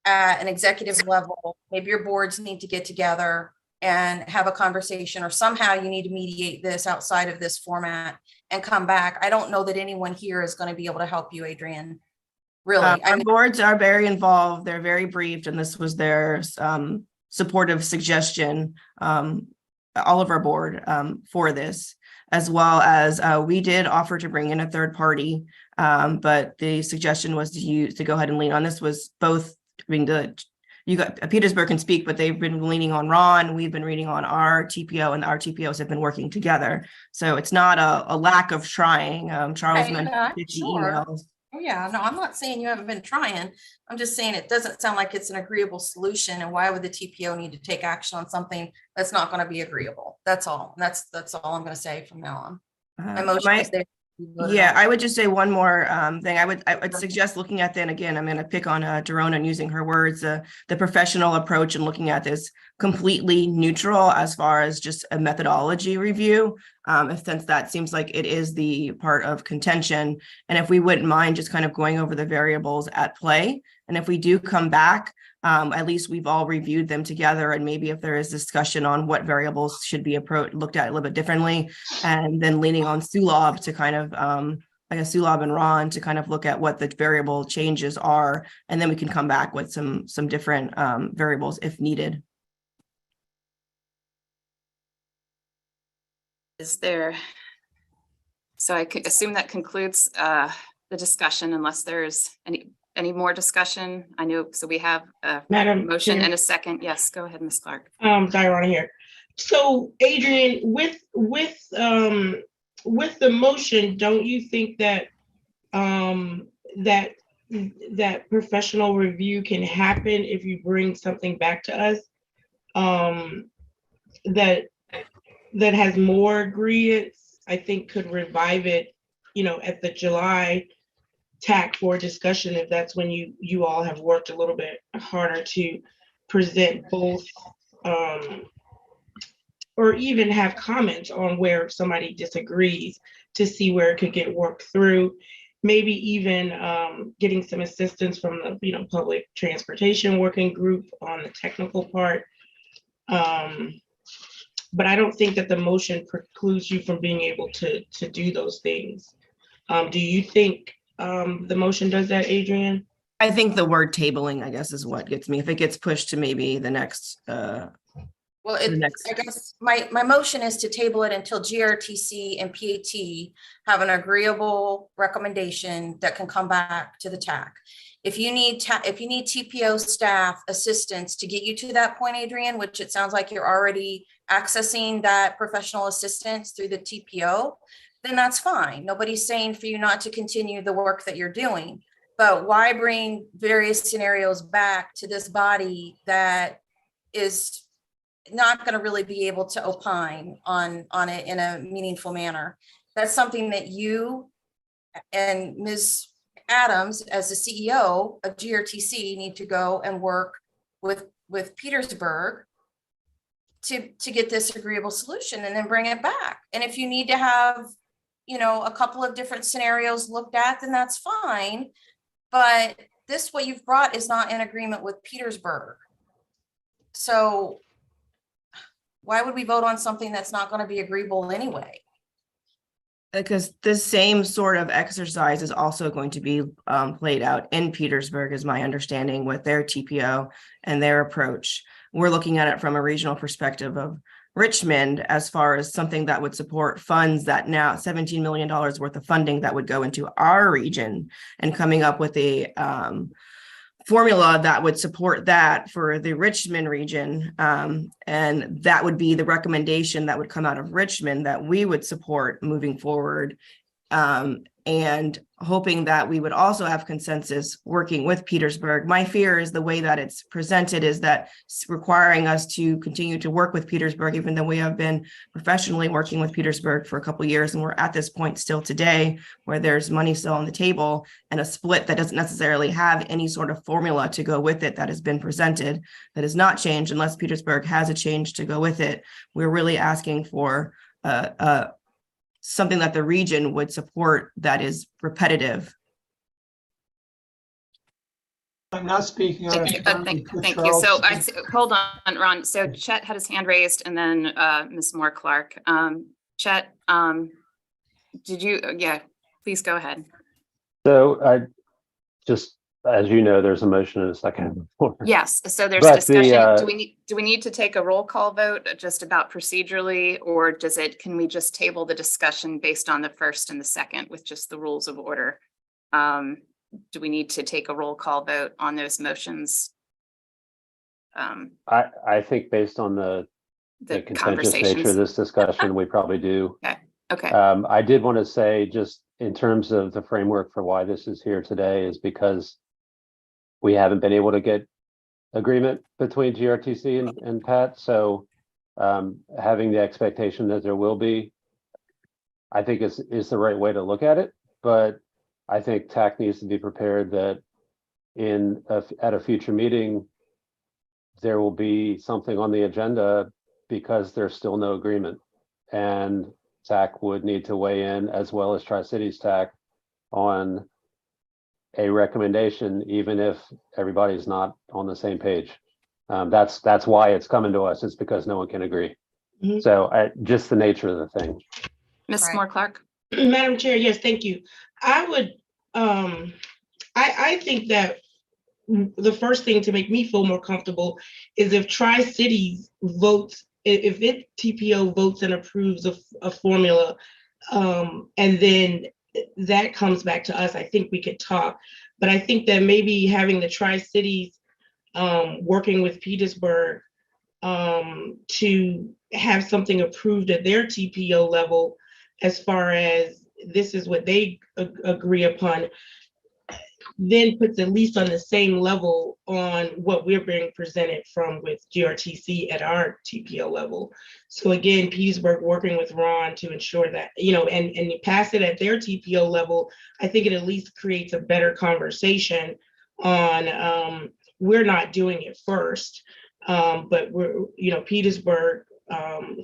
S8: at an executive level. Maybe your boards need to get together and have a conversation, or somehow you need to mediate this outside of this format and come back. I don't know that anyone here is going to be able to help you, Adrienne. Really.
S12: Our boards are very involved. They're very briefed, and this was their supportive suggestion, all of our board, for this, as well as we did offer to bring in a third party, but the suggestion was to go ahead and lean on this. Was both, I mean, you got Petersburg can speak, but they've been leaning on Ron. We've been reading on our TPO, and our TPOs have been working together. So it's not a lack of trying. Charles
S8: Okay,
S12: mentioned 50
S8: sure.
S12: emails.
S8: Oh, yeah, no, I'm not saying you haven't been trying. I'm just saying it doesn't sound like it's an agreeable solution. And why would the TPO need to take action on something that's not going to be agreeable? That's all. That's all I'm going to say from now on. My motion is there.
S12: Yeah, I would just say one more thing. I would suggest looking at, then again, I'm going to pick on Dorona and using her words, the professional approach, and looking at this completely neutral as far as just a methodology review, since that seems like it is the part of contention. And if we wouldn't mind just kind of going over the variables at play, and if we do come back, at least we've all reviewed them together, and maybe if there is discussion on what variables should be looked at a little bit differently, and then leaning on Sulab to kind of, I guess Sulab and Ron to kind of look at what the variable changes are, and then we can come back with some different variables if needed.
S2: Is there, so I could assume that concludes the discussion, unless there's any more discussion? I know, so we have a
S5: Madam
S2: motion
S5: Chair.
S2: and a second. Yes, go ahead, Ms. Clark.
S5: Diana here. So Adrian, with the motion, don't you think that that professional review can happen if you bring something back to us that has more ingredients? I think could revive it, at the July TAC for discussion, if that's when you all have worked a little bit harder to present both, or even have comments on where somebody disagrees, to see where it could get worked through. Maybe even getting some assistance from the public transportation working group on the technical part. But I don't think that the motion precludes you from being able to do those things. Do you think the motion does that, Adrian?
S12: I think the word tabling, I guess, is what gets me. If it gets pushed to maybe the next.
S8: Well, I guess my motion is to table it until GRTC and PAT have an agreeable recommendation that can come back to the TAC. If you need TPO staff assistance to get you to that point, Adrian, which it sounds like you're already accessing that professional assistance through the TPO, then that's fine. Nobody's saying for you not to continue the work that you're doing, but why bring various scenarios back to this body that is not going to really be able to opine on it in a meaningful manner? That's something that you and Ms. Adams, as the CEO of GRTC, need to go and work with Petersburg to get this agreeable solution, and then bring it back. And if you need to have, a couple of different scenarios looked at, then that's fine. But what you've brought is not in agreement with Petersburg. So why would we vote on something that's not going to be agreeable anyway?
S12: Because the same sort of exercise is also going to be played out in Petersburg, is my understanding, with their TPO and their approach. We're looking at it from a regional perspective of Richmond, as far as something that would support funds that now $17 million worth of funding that would go into our region, and coming up with a formula that would support that for the Richmond region. And that would be the recommendation that would come out of Richmond that we would support moving forward. And hoping that we would also have consensus working with Petersburg. My fear is the way that it's presented is that it's requiring us to continue to work with Petersburg, even though we have been professionally working with Petersburg for a couple of years. And we're at this point still today where there's money still on the table, and a split that doesn't necessarily have any sort of formula to go with it that has been presented, that has not changed unless Petersburg has a change to go with it. We're really asking for something that the region would support that is repetitive.
S7: I'm not speaking on it.
S2: Thank you. So hold on, Ron. So Chet had his hand raised, and then Ms. Moore Clark. Chet, did you? Yeah, please go ahead.
S3: So I just as you know, there's a motion and a second.
S2: Yes, so there's
S3: But
S2: discussion. Do we need to take a roll call vote just about procedurally, or can we just table the discussion based on the first and the second with just the rules of order? Do we need to take a roll call vote on those motions?
S3: I think based on the contentious nature
S2: conversations.
S3: of this discussion, we probably do.
S2: Okay.
S3: I did want to say, just in terms of the framework for why this is here today, is because we haven't been able to get agreement between GRTC and Pat. So having the expectation that there will be, I think is the right way to look at it. But I think TAC needs to be prepared that at a future meeting, there will be something on the agenda because there's still no agreement. And TAC would need to weigh in, as well as Tri-Cities TAC, on a recommendation, even if everybody's not on the same page. That's why it's coming to us. It's because no one can agree.
S5: Mhm.
S3: So just the nature of the thing.
S2: Ms. Moore Clark.
S5: Madam Chair, yes, thank you. I would, I think that the first thing to make me feel more comfortable is if Tri-Cities votes, if it TPO votes and approves a formula, and then that comes back to us, I think we could talk. But I think that maybe having the Tri-Cities working with Petersburg to have something approved at their TPO level, as far as this is what they agree upon, then puts at least on the same level on what we're being presented from with GRTC at our TPO level. So again, Petersburg working with Ron to ensure that, and you pass it at their TPO level, I think it at least creates a better conversation on, we're not doing it first, but we're, Petersburg,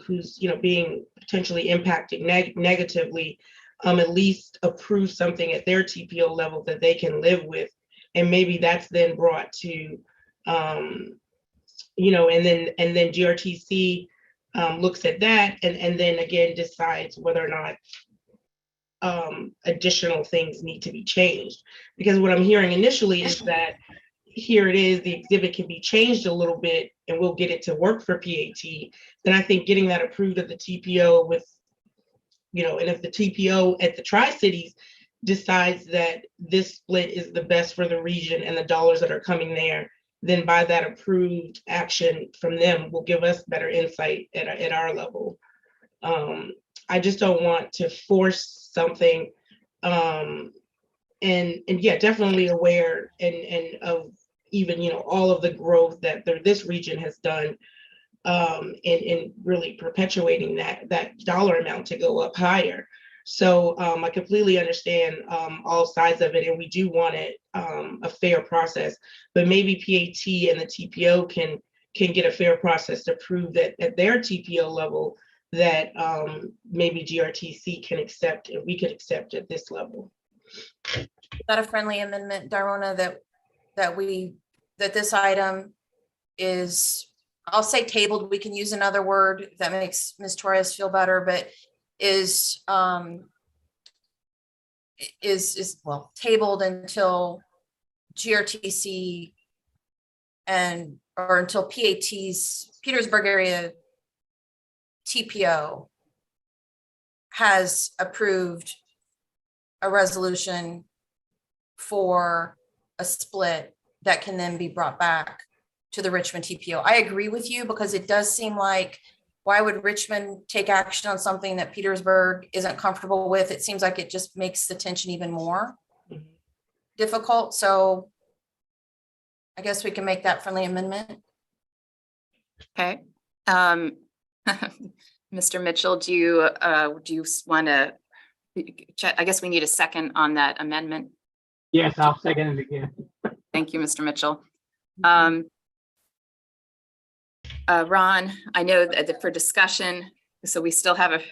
S5: who's, being potentially impacted negatively, at least approve something at their TPO level that they can live with. And maybe that's then brought to, and then GRTC looks at that and then again decides whether or not additional things need to be changed. Because what I'm hearing initially is that here it is, the exhibit can be changed a little bit and we'll get it to work for PAT. Then I think getting that approved at the TPO with, and if the TPO at the Tri-Cities decides that this split is the best for the region and the dollars that are coming there, then by that approved action from them will give us better insight at our level. I just don't want to force something. And yeah, definitely aware and of even, all of the growth that this region has done, and really perpetuating that dollar amount to go up higher. So I completely understand all sides of it, and we do want it a fair process. But maybe PAT and the TPO can get a fair process to prove that at their TPO level that maybe GRTC can accept and we could accept at this level.
S8: Is that a friendly amendment, Darona, that this item is, I'll say tabled, we can use another word that makes Ms. Torres feel better, but is well, tabled until GRTC or until PAT's Petersburg area TPO has approved a resolution for a split that can then be brought back to the Richmond TPO. I agree with you because it does seem like, why would Richmond take action on something that Petersburg isn't comfortable with? It seems like it just makes the tension even more difficult. So I guess we can make that friendly amendment.
S2: Okay. Mr. Mitchell, do you want to check? I guess we need a second on that amendment.
S13: Yes, I'll second it again.
S2: Thank you, Mr. Mitchell. Ron, I know that for discussion, so we still have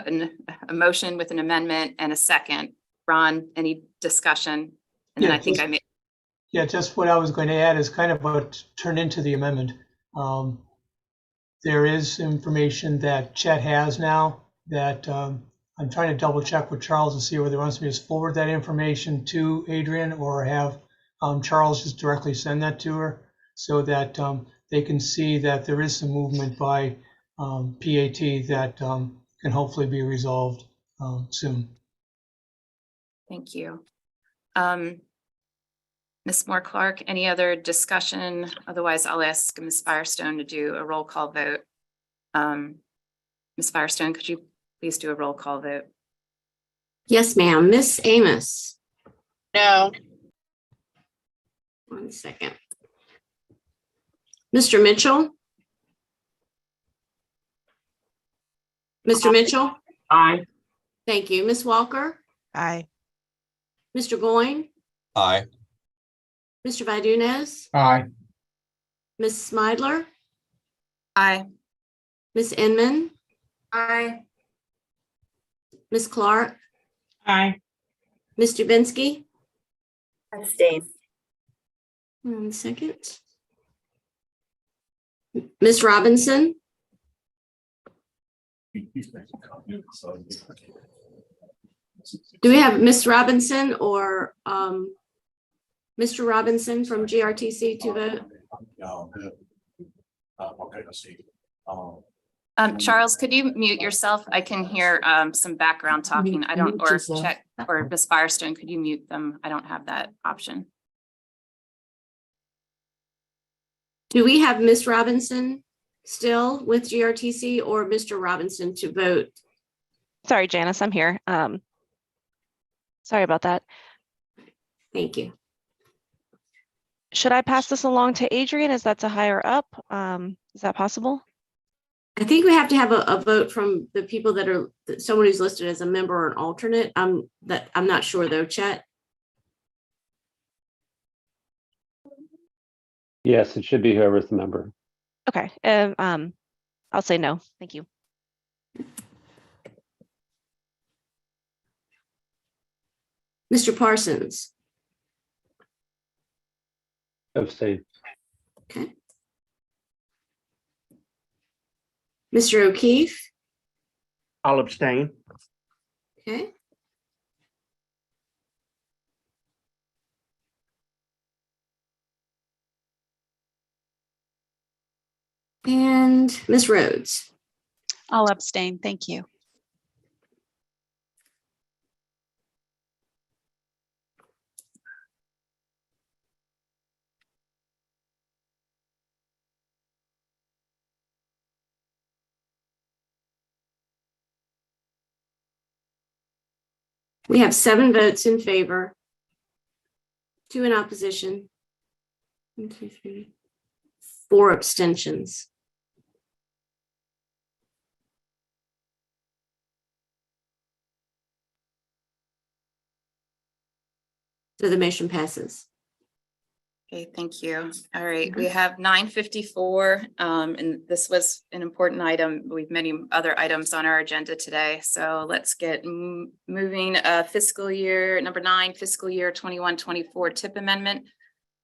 S2: a motion with an amendment and a second. Ron, any discussion? And then I think I may.
S7: Yeah, just what I was going to add is kind of what turned into the amendment. There is information that Chet has now that I'm trying to double check with Charles to see whether he wants me to forward that information to Adrian or have Charles just directly send that to her so that they can see that there is some movement by PAT that can hopefully be resolved soon.
S2: Thank you. Ms. Moore Clark, any other discussion? Otherwise, I'll ask Ms. Firestone to do a roll call vote. Ms. Firestone, could you please do a roll call vote?
S1: Yes, ma'am. Miss Amos.
S5: No.
S1: 1 second. Mr. Mitchell. Mr. Mitchell.
S13: Aye.
S1: Thank you. Ms. Walker.
S12: Aye.
S1: Mr. Goins.
S4: Aye.
S1: Mr. Vadunez.
S4: Aye.
S1: Ms. Smidler.
S2: Aye.
S1: Ms. Inman.
S8: Aye.
S1: Ms. Clark.
S5: Aye.
S1: Ms. Dubinsky.
S9: Abstain.
S1: 1 second. Ms. Robinson. Do we have Ms. Robinson or Mr. Robinson from GRTC to vote?
S2: Charles, could you mute yourself? I can hear some background talking. I don't, or check, or Ms. Firestone, could you mute them? I don't have that option.
S1: Do we have Ms. Robinson still with GRTC or Mr. Robinson to vote?
S6: Sorry, Janice, I'm here. Sorry about that.
S1: Thank you.
S6: Should I pass this along to Adrian as that's a higher up? Is that possible?
S1: I think we have to have a vote from the people that are someone who's listed as a member or an alternate. I'm not sure though, Chet.
S3: Yes, it should be whoever's the member.
S6: Okay. I'll say no. Thank you.
S1: Mr. Parsons.
S3: Abstain.
S1: Okay. Mr. O'Keefe.
S4: I'll abstain.
S1: Okay. And Ms. Rhodes.
S14: I'll abstain. Thank you.
S1: We have 7 votes in favor, 2 in opposition, 1, 2, 3, 4 abstentions. So the motion passes.
S2: Okay, thank you. All right, we have 9:54, and this was an important item. We have many other items on our agenda today. So let's get moving. Fiscal year number 9, fiscal year 21-24 TIP amendment,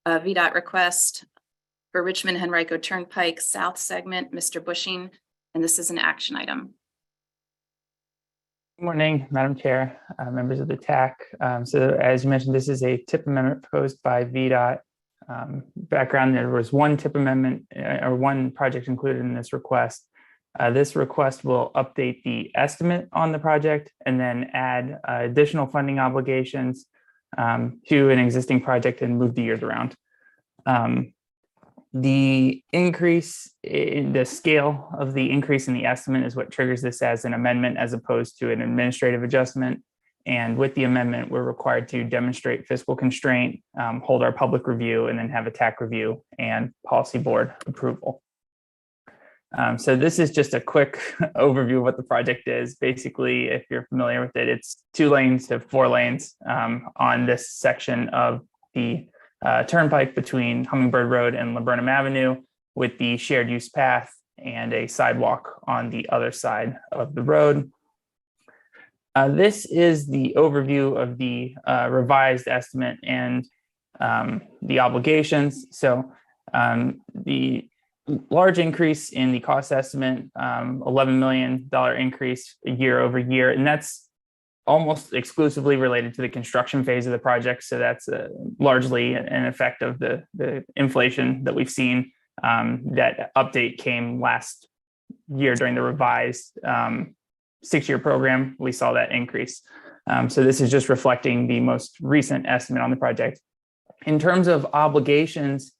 S2: VDOT request for Richmond Henrico Turnpike South segment, Mr. Bushing, and this is an action item.
S13: Good morning, Madam Chair, members of the TAC. So as you mentioned, this is a TIP amendment proposed by VDOT. Background, there was one TIP amendment or one project included in this request. This request will update the estimate on the project and then add additional funding obligations to an existing project and move the years around. The increase in the scale of the increase in the estimate is what triggers this as an amendment as opposed to an administrative adjustment. And with the amendment, we're required to demonstrate fiscal constraint, hold our public review, and then have a TAC review and policy board approval. So this is just a quick overview of what the project is. Basically, if you're familiar with it, it's 2 lanes to 4 lanes on this section of the turnpike between Hummingbird Road and Laburnum Avenue, with the shared use path and a sidewalk on the other side of the road. This is the overview of the revised estimate and the obligations. So the large increase in the cost estimate, $11 million increase year over year, and that's almost exclusively related to the construction phase of the project. So that's largely an effect of the inflation that we've seen. That update came last year during the revised 6-year program. We saw that increase. So this is just reflecting the most recent estimate on the project. In terms of obligations,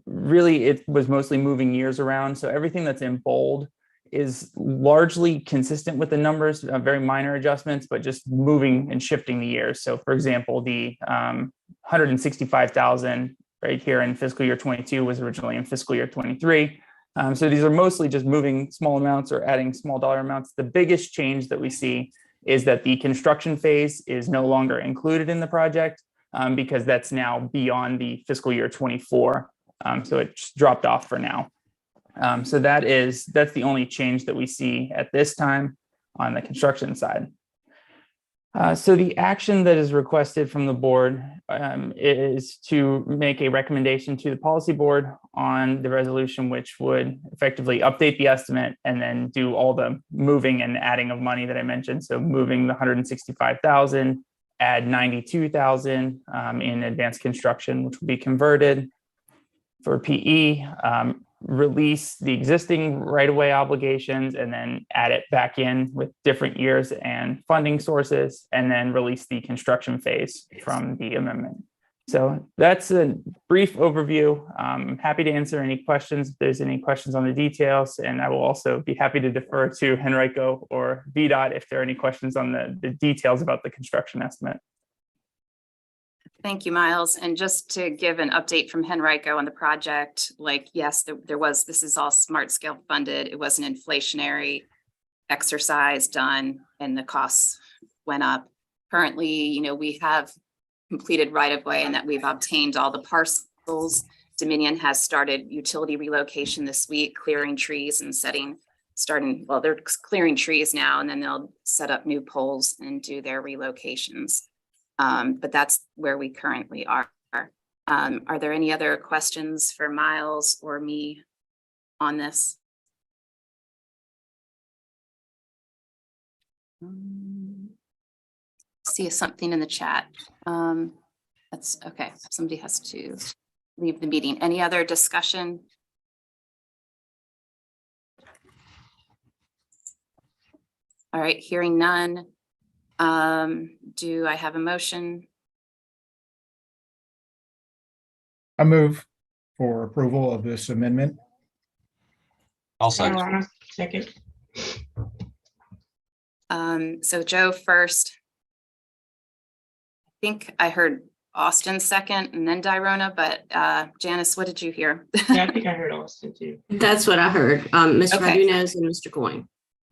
S13: really it was mostly moving years around. So everything that's in bold is largely consistent with the numbers, very minor adjustments, but just moving and shifting the years. So for example, the 165,000 right here in fiscal year 22 was originally in fiscal year 23. So these are mostly just moving small amounts or adding small dollar amounts. The biggest change that we see is that the construction phase is no longer included in the project because that's now beyond the fiscal year 24. So it's dropped off for now. So that's the only change that we see at this time on the construction side. So the action that is requested from the board is to make a recommendation to the policy board on the resolution, which would effectively update the estimate and then do all the moving and adding of money that I mentioned. So moving the 165,000, add 92,000 in advanced construction, which will be converted for PE, release the existing right-of-way obligations and then add it back in with different years and funding sources, and then release the construction phase from the amendment. So that's a brief overview. I'm happy to answer any questions if there's any questions on the details, and I will also be happy to defer to Henrico or VDOT if there are any questions on the details about the construction estimate.
S2: Thank you, Miles. And just to give an update from Henrico on the project, like, yes, this is all smart scale funded. It was an inflationary exercise done and the costs went up. Currently, we have completed right of way and that we've obtained all the parcels. Dominion has started utility relocation this week, clearing trees and they're clearing trees now, and then they'll set up new poles and do their relocations. But that's where we currently are. Are there any other questions for Miles or me on this? See something in the chat. That's okay. Somebody has to leave the meeting. Any other discussion? All right, hearing none. Do I have a motion?
S15: I move for approval of this amendment.
S5: I'll second. Second.
S2: So Joe first. I think I heard Austin second and then Dirona, but Janice, what did you hear?
S5: Yeah, I think I heard Austin too.
S1: That's what I heard. Mr.
S2: Okay.
S1: Vadunez and Mr. Going.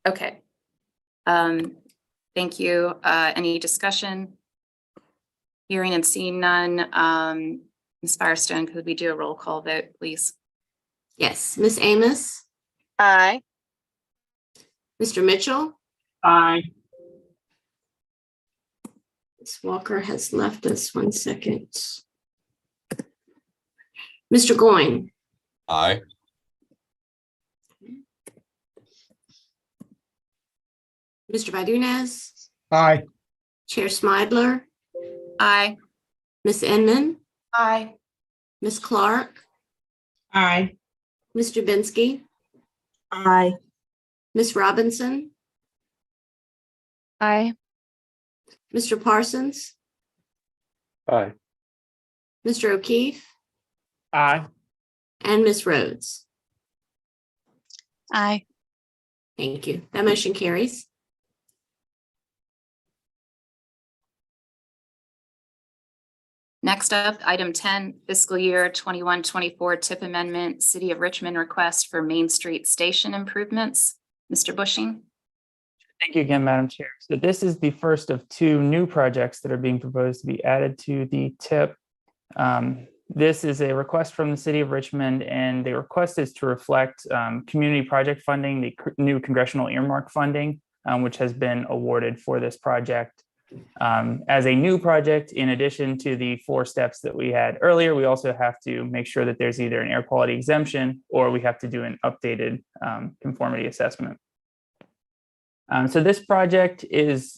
S2: Okay. Thank you. Any discussion? Hearing and seeing none. Ms. Firestone, could we do a roll call vote, please?
S1: Yes. Ms. Amos?
S14: Aye.
S1: Mr. Mitchell?
S4: Aye.
S1: Ms. Walker has left us 1 second. Mr. Going?
S16: Aye.
S1: Mr. Vadunez?
S15: Aye.
S1: Chair Smidler?
S2: Aye.
S1: Ms. Inman?
S8: Aye.
S1: Ms. Clark?
S5: Aye.
S1: Mr. Binsky?
S9: Aye.
S1: Ms. Robinson?
S6: Aye.
S1: Mr. Parsons?
S3: Aye.
S1: Mr. O'Keefe?
S4: Aye.
S1: And Ms. Rhodes?
S14: Aye.
S1: Thank you. That motion carries.
S2: Next up, item 10, fiscal year 21-24 TIP amendment, City of Richmond request for Main Street station improvements. Mr. Bushing.
S13: Thank you again, Madam Chair. So this is the first of 2 new projects that are being proposed to be added to the TIP. This is a request from the City of Richmond, and the request is to reflect community project funding, the new congressional earmark funding, which has been awarded for this project. As a new project, in addition to the 4 steps that we had earlier, we also have to make sure that there's either an air quality exemption or we have to do an updated conformity assessment. So this project is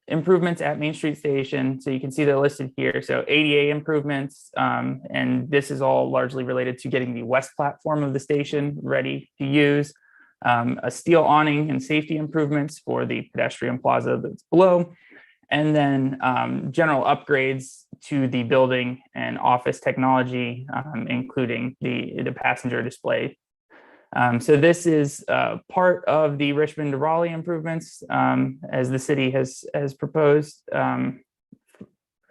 S13: improvements at Main Street Station. So you can see they're listed here. So ADA improvements, and this is all largely related to getting the west platform of the station ready to use. A steel awning and safety improvements for the pedestrian plaza that's below. And then general upgrades to the building and office technology, including the passenger display. So this is part of the Richmond to Raleigh improvements, as the city has proposed for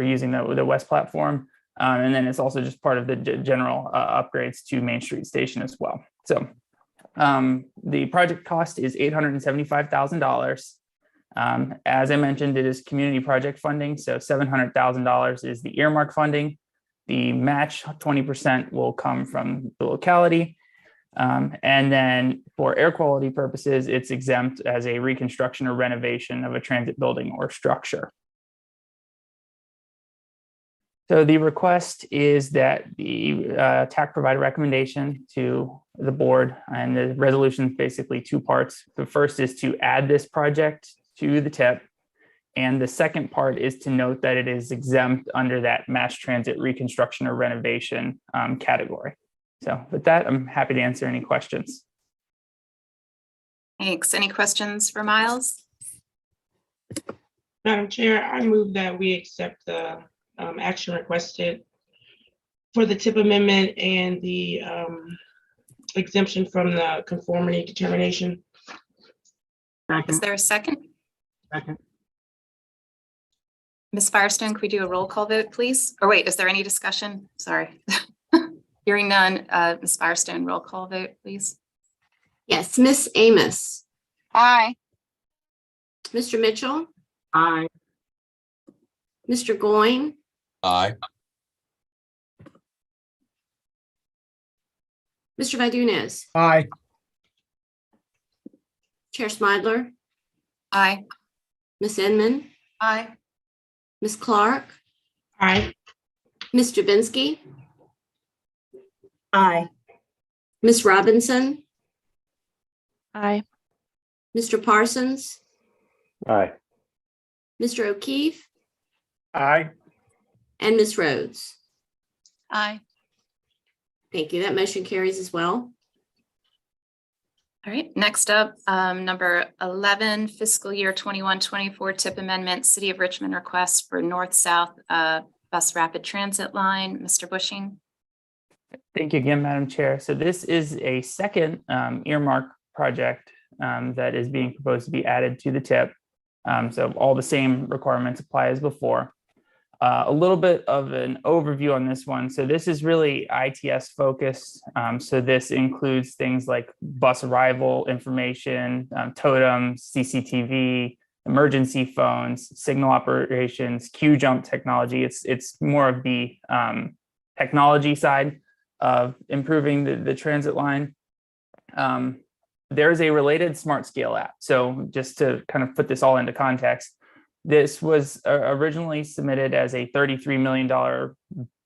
S13: using the west platform. And then it's also just part of the general upgrades to Main Street Station as well. So the project cost is $875,000. As I mentioned, it is community project funding. So $700,000 is the earmark funding. The match 20% will come from the locality. And then for air quality purposes, it's exempt as a reconstruction or renovation of a transit building or structure. So the request is that the TAC provide a recommendation to the board, and the resolution is basically two parts. The first is to add this project to the TIP. And the second part is to note that it is exempt under that mass transit reconstruction or renovation category. So with that, I'm happy to answer any questions.
S2: Thanks. Any questions for Miles?
S5: Madam Chair, I move that we accept the action requested for the TIP amendment and the exemption from the conformity determination.
S2: Is there a second?
S4: Second.
S2: Ms. Firestone, could we do a roll call vote, please? Or wait, is there any discussion? Sorry. Hearing none, Ms. Firestone, roll call vote, please.
S1: Yes, Miss Amos,
S14: Aye.
S1: Mr. Mitchell,
S4: Aye.
S1: Mr. Goin,
S16: Aye.
S1: Mr. Vadunez,
S15: Aye.
S1: Chair Smidler,
S2: Aye.
S1: Miss Inman,
S8: Aye.
S1: Miss Clark,
S5: Aye.
S1: Ms. Jabinsky,
S9: Aye.
S1: Miss Robinson,
S6: Aye.
S1: Mr. Parsons,
S3: Aye.
S1: Mr. O'Keefe,
S4: Aye.
S1: and Miss Rhodes.
S14: Aye.
S1: Thank you. That motion carries as well.
S2: All right, next up, number 11, fiscal year 21-24 TIP amendment, City of Richmond request for north-south bus rapid transit line. Mr. Bushing.
S13: Thank you again, Madam Chair. So this is a second earmark project that is being proposed to be added to the TIP. So all the same requirements apply as before. A little bit of an overview on this one. So this is really ITS focused. So this includes things like bus arrival information, totems, CCTV, emergency phones, signal operations, queue jump technology. It's more of the technology side of improving the transit line. There is a related smart scale app. So just to kind of put this all into context, this was originally submitted as a $33 million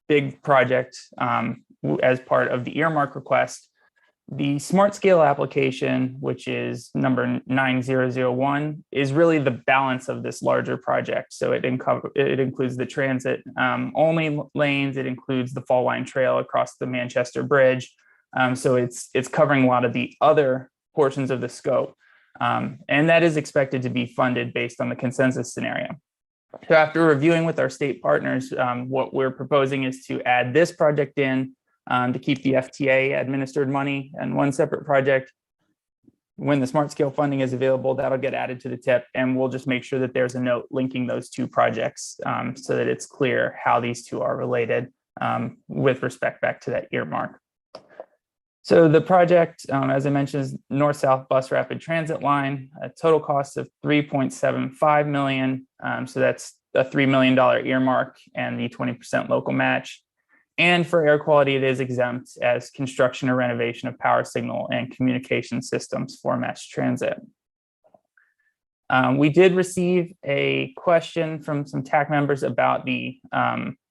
S13: big project as part of the earmark request. The smart scale application, which is number 9001, is really the balance of this larger project. So it includes the transit only lanes. It includes the fall line trail across the Manchester Bridge. So it's covering a lot of the other portions of the scope. And that is expected to be funded based on the consensus scenario. So after reviewing with our state partners, what we're proposing is to add this project in to keep the FTA administered money and one separate project. When the smart scale funding is available, that'll get added to the TIP, and we'll just make sure that there's a note linking those two projects so that it's clear how these two are related with respect back to that earmark. So the project, as I mentioned, is north-south bus rapid transit line, a total cost of $3.75 million. So that's a $3 million earmark and the 20% local match. And for air quality, it is exempt as construction or renovation of power signal and communication systems for mass transit. We did receive a question from some TAC members about the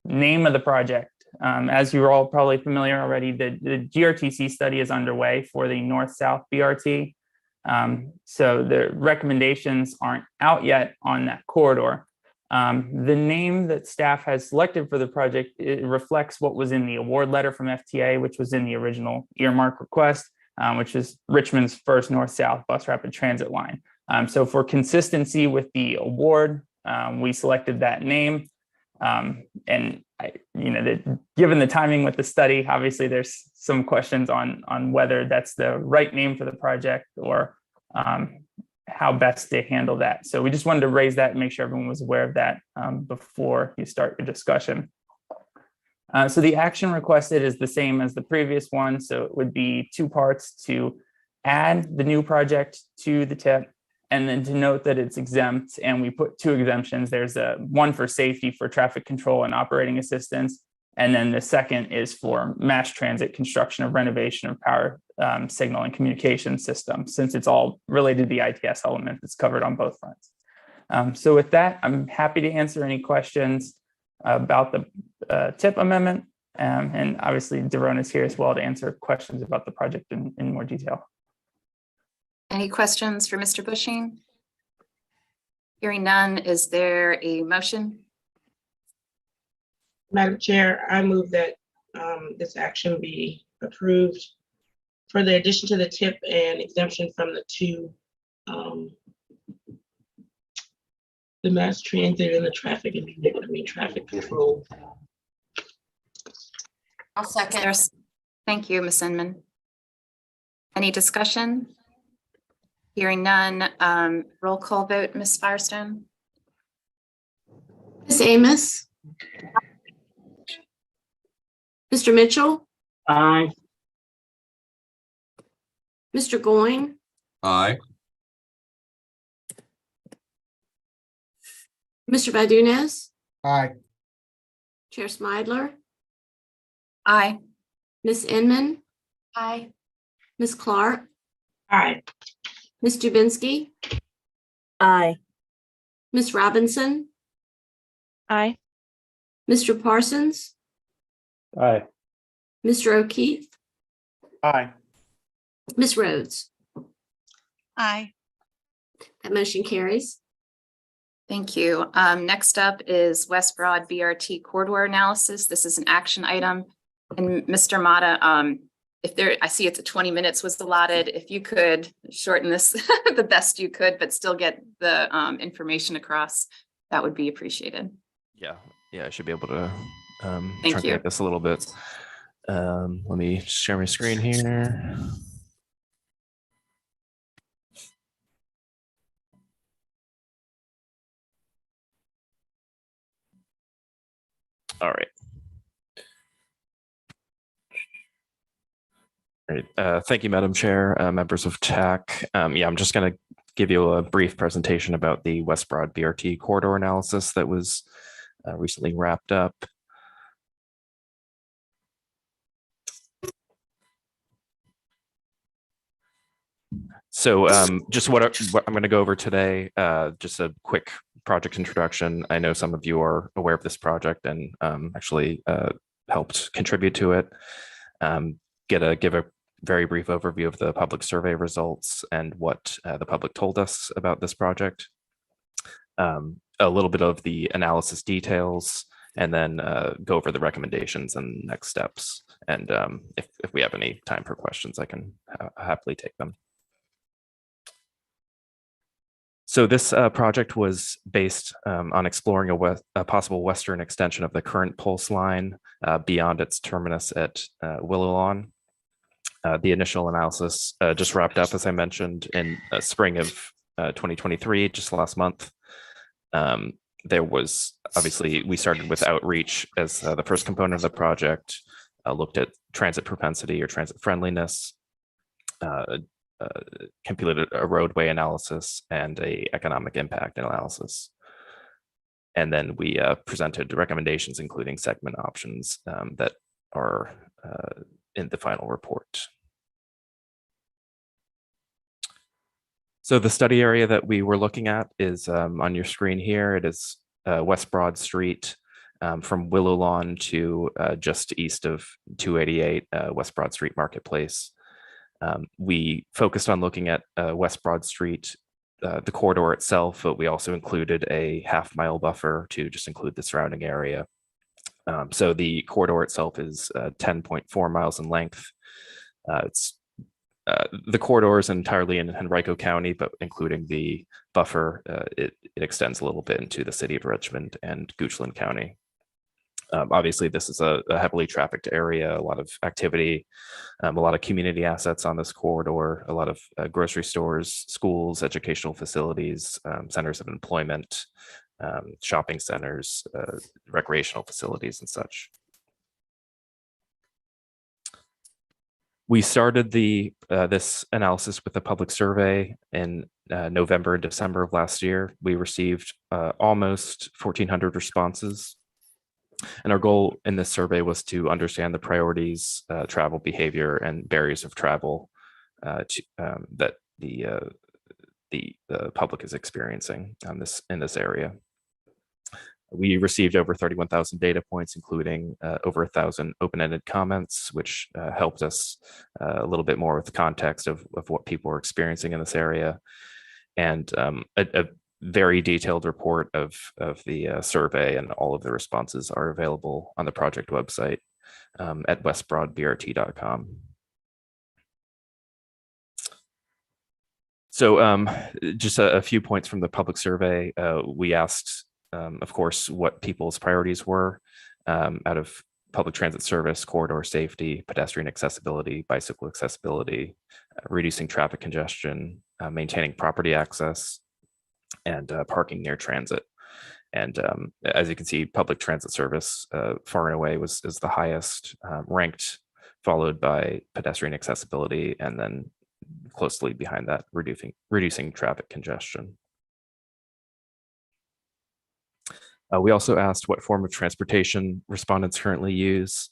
S13: name of the project. As you're all probably familiar already, the GRTC study is underway for the north-south BRT. So the recommendations aren't out yet on that corridor. The name that staff has selected for the project, it reflects what was in the award letter from FTA, which was in the original earmark request, which is Richmond's first north-south bus rapid transit line. So for consistency with the award, we selected that name. And given the timing with the study, obviously there's some questions on whether that's the right name for the project or how best to handle that. So we just wanted to raise that and make sure everyone was aware of that before you start your discussion. So the action requested is the same as the previous one. So it would be two parts: to add the new project to the TIP, and then to note that it's exempt. And we put two exemptions. There's one for safety for traffic control and operating assistance. And then the second is for mass transit construction of renovation of power signal and communication systems, since it's all related to the ITS element that's covered on both fronts. So with that, I'm happy to answer any questions about the TIP amendment. And obviously, Daron is here as well to answer questions about the project in more detail.
S2: Any questions for Mr. Bushing? Hearing none, is there a motion?
S5: Madam Chair, I move that this action be approved for the addition to the TIP and exemption from the two, the mass transit and the traffic control.
S8: I'll second.
S2: Thank you, Ms. Inman. Any discussion? Hearing none, roll call vote, Ms. Firestone.
S1: Ms. Amos? Mr. Mitchell?
S4: Aye.
S1: Mr. Going?
S10: Aye.
S1: Mr. Badunez?
S15: Aye.
S1: Chair Smidler?
S2: Aye.
S1: Ms. Inman?
S2: Aye.
S1: Ms. Clark?
S5: Aye.
S1: Ms. Dubinsky?
S9: Aye.
S1: Ms. Robinson?
S6: Aye.
S1: Mr. Parsons?
S3: Aye.
S1: Mr. O'Keefe?
S4: Aye.
S1: Ms. Rhodes?
S14: Aye.
S1: That motion carries.
S2: Thank you. Next up is West Broad BRT corridor analysis. This is an action item. And Mr. Mata, if there, I see it's 20 minutes was allotted. If you could shorten this the best you could, but still get the information across, that would be appreciated.
S16: Yeah, I should be able to
S2: Thank you.
S16: truncate this a little bit. Let me share my screen here. All right. Great. Thank you, Madam Chair, members of TAC. I'm just going to give you a brief presentation about the West Broad BRT corridor analysis that was recently wrapped up. So just what I'm going to go over today, just a quick project introduction. I know some of you are aware of this project and actually helped contribute to it. Give a very brief overview of the public survey results and what the public told us about this project. A little bit of the analysis details, and then go over the recommendations and next steps. And if we have any time for questions, I can happily take them. So this project was based on exploring a possible western extension of the current pulse line beyond its terminus at Willow Lawn. The initial analysis just wrapped up, as I mentioned, in spring of 2023, just last month. There was, obviously, we started with outreach as the first component of the project, looked at transit propensity or transit friendliness, computed a roadway analysis and a economic impact analysis. And then we presented recommendations, including segment options that are in the final report. So the study area that we were looking at is on your screen here. It is West Broad Street from Willow Lawn to just east of 288 West Broad Street Marketplace. We focused on looking at West Broad Street, the corridor itself, but we also included a half-mile buffer to just include the surrounding area. So the corridor itself is 10.4 miles in length. The corridor is entirely in Henrico County, but including the buffer, it extends a little bit into the city of Richmond and Goochland County. Obviously, this is a heavily trafficked area, a lot of activity, a lot of community assets on this corridor, a lot of grocery stores, schools, educational facilities, centers of employment, shopping centers, recreational facilities, and such. We started this analysis with a public survey in November and December of last year. We received almost 1,400 responses. And our goal in this survey was to understand the priorities, travel behavior, and barriers of travel that the public is experiencing in this area. We received over 31,000 data points, including over 1,000 open-ended comments, which helped us a little bit more with the context of what people are experiencing in this area, and a very detailed report of the survey, and all of the responses are available on the project website at westbroadbrt.com. So just a few points from the public survey. We asked, of course, what people's priorities were out of public transit service, corridor safety, pedestrian accessibility, bicycle accessibility, reducing traffic congestion, maintaining property access, and parking near transit. And as you can see, public transit service far and away is the highest ranked, followed by pedestrian accessibility, and then closely behind that, reducing traffic congestion. We also asked what form of transportation respondents currently use.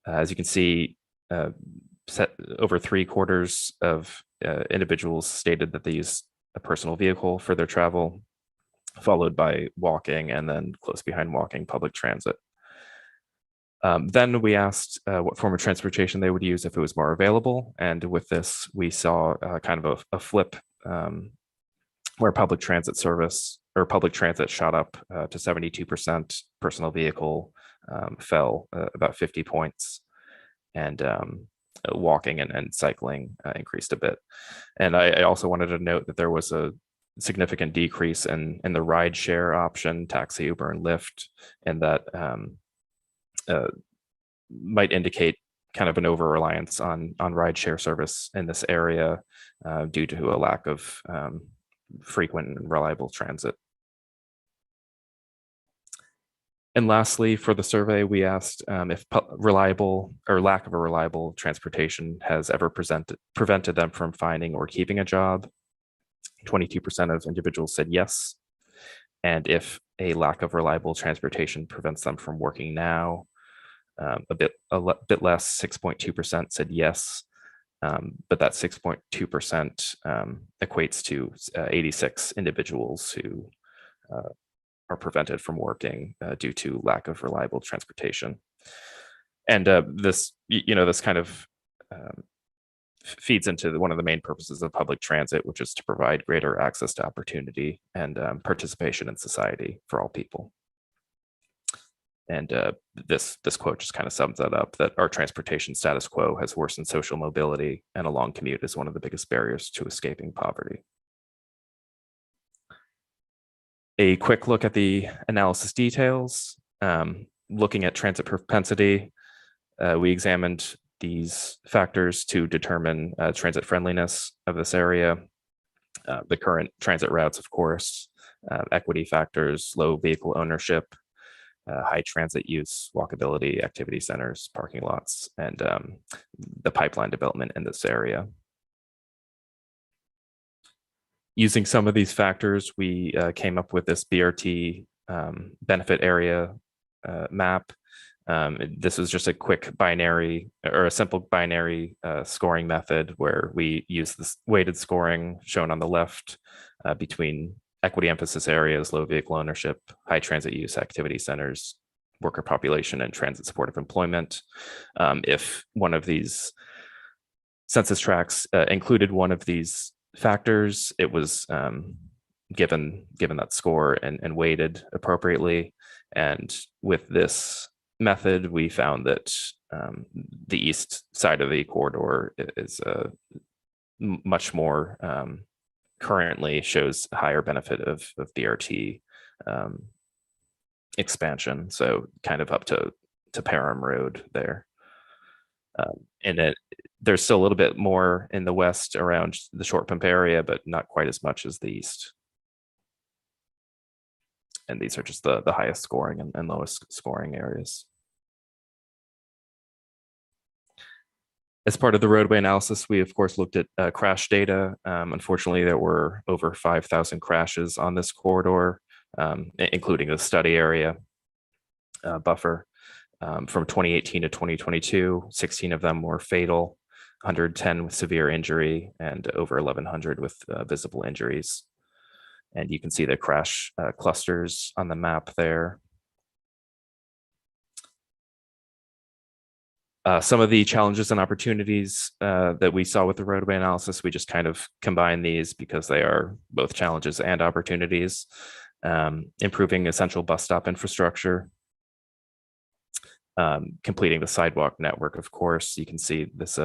S16: As you can see, over 3/4 of individuals stated that they use a personal vehicle for their travel, followed by walking, and then close behind walking, public transit. Then we asked what form of transportation they would use if it was more available. And with this, we saw kind of a flip where public transit service or public transit shot up to 72%, personal vehicle fell about 50 points, and walking and cycling increased a bit. And I also wanted to note that there was a significant decrease in the ride share option, taxi, Uber, and Lyft, and that might indicate kind of an over-reliance on ride share service in this area due to a lack of frequent and reliable transit. And lastly, for the survey, we asked if reliable or lack of a reliable transportation has ever prevented them from finding or keeping a job. 22% of individuals said yes. And if a lack of reliable transportation prevents them from working now, a bit less, 6.2% said yes. But that 6.2% equates to 86 individuals who are prevented from working due to lack of reliable transportation. And this kind of feeds into one of the main purposes of public transit, which is to provide greater access to opportunity and participation in society for all people. And this quote just kind of sums that up, that our transportation status quo has worsened social mobility, and a long commute is one of the biggest barriers to escaping poverty. A quick look at the analysis details. Looking at transit propensity, we examined these factors to determine transit friendliness of this area. The current transit routes, of course, equity factors, low vehicle ownership, high transit use, walkability, activity centers, parking lots, and the pipeline development in this area. Using some of these factors, we came up with this BRT benefit area map. This was just a quick binary or a simple binary scoring method where we use this weighted scoring shown on the left between equity emphasis areas, low vehicle ownership, high transit use, activity centers, worker population, and transit supportive employment. If one of these census tracts included one of these factors. It was given that score and weighted appropriately. And with this method, we found that the east side of the corridor is much more currently shows higher benefit of BRT expansion. So kind of up to Parham Road there. And there's still a little bit more in the west around the short pump area, but not quite as much as the east. And these are just the highest scoring and lowest scoring areas. As part of the roadway analysis, we of course looked at crash data. Unfortunately, there were over 5,000 crashes on this corridor, including the study area buffer. From 2018 to 2022, 16 of them were fatal, 110 with severe injury, and over 1,100 with visible injuries. And you can see the crash clusters on the map there. Some of the challenges and opportunities that we saw with the roadway analysis, we just kind of combine these because they are both challenges and opportunities. Improving essential bus stop infrastructure. Completing the sidewalk network, of course. You can see this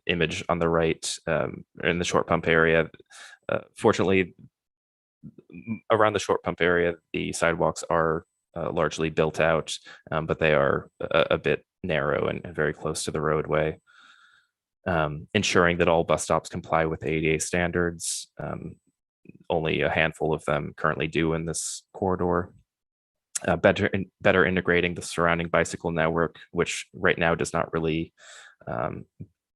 S16: image on the right in the short pump area. Fortunately, around the short pump area, the sidewalks are largely built out, but they are a bit narrow and very close to the roadway. Ensuring that all bus stops comply with ADA standards. Only a handful of them currently do in this corridor. Better integrating the surrounding bicycle network, which right now does not really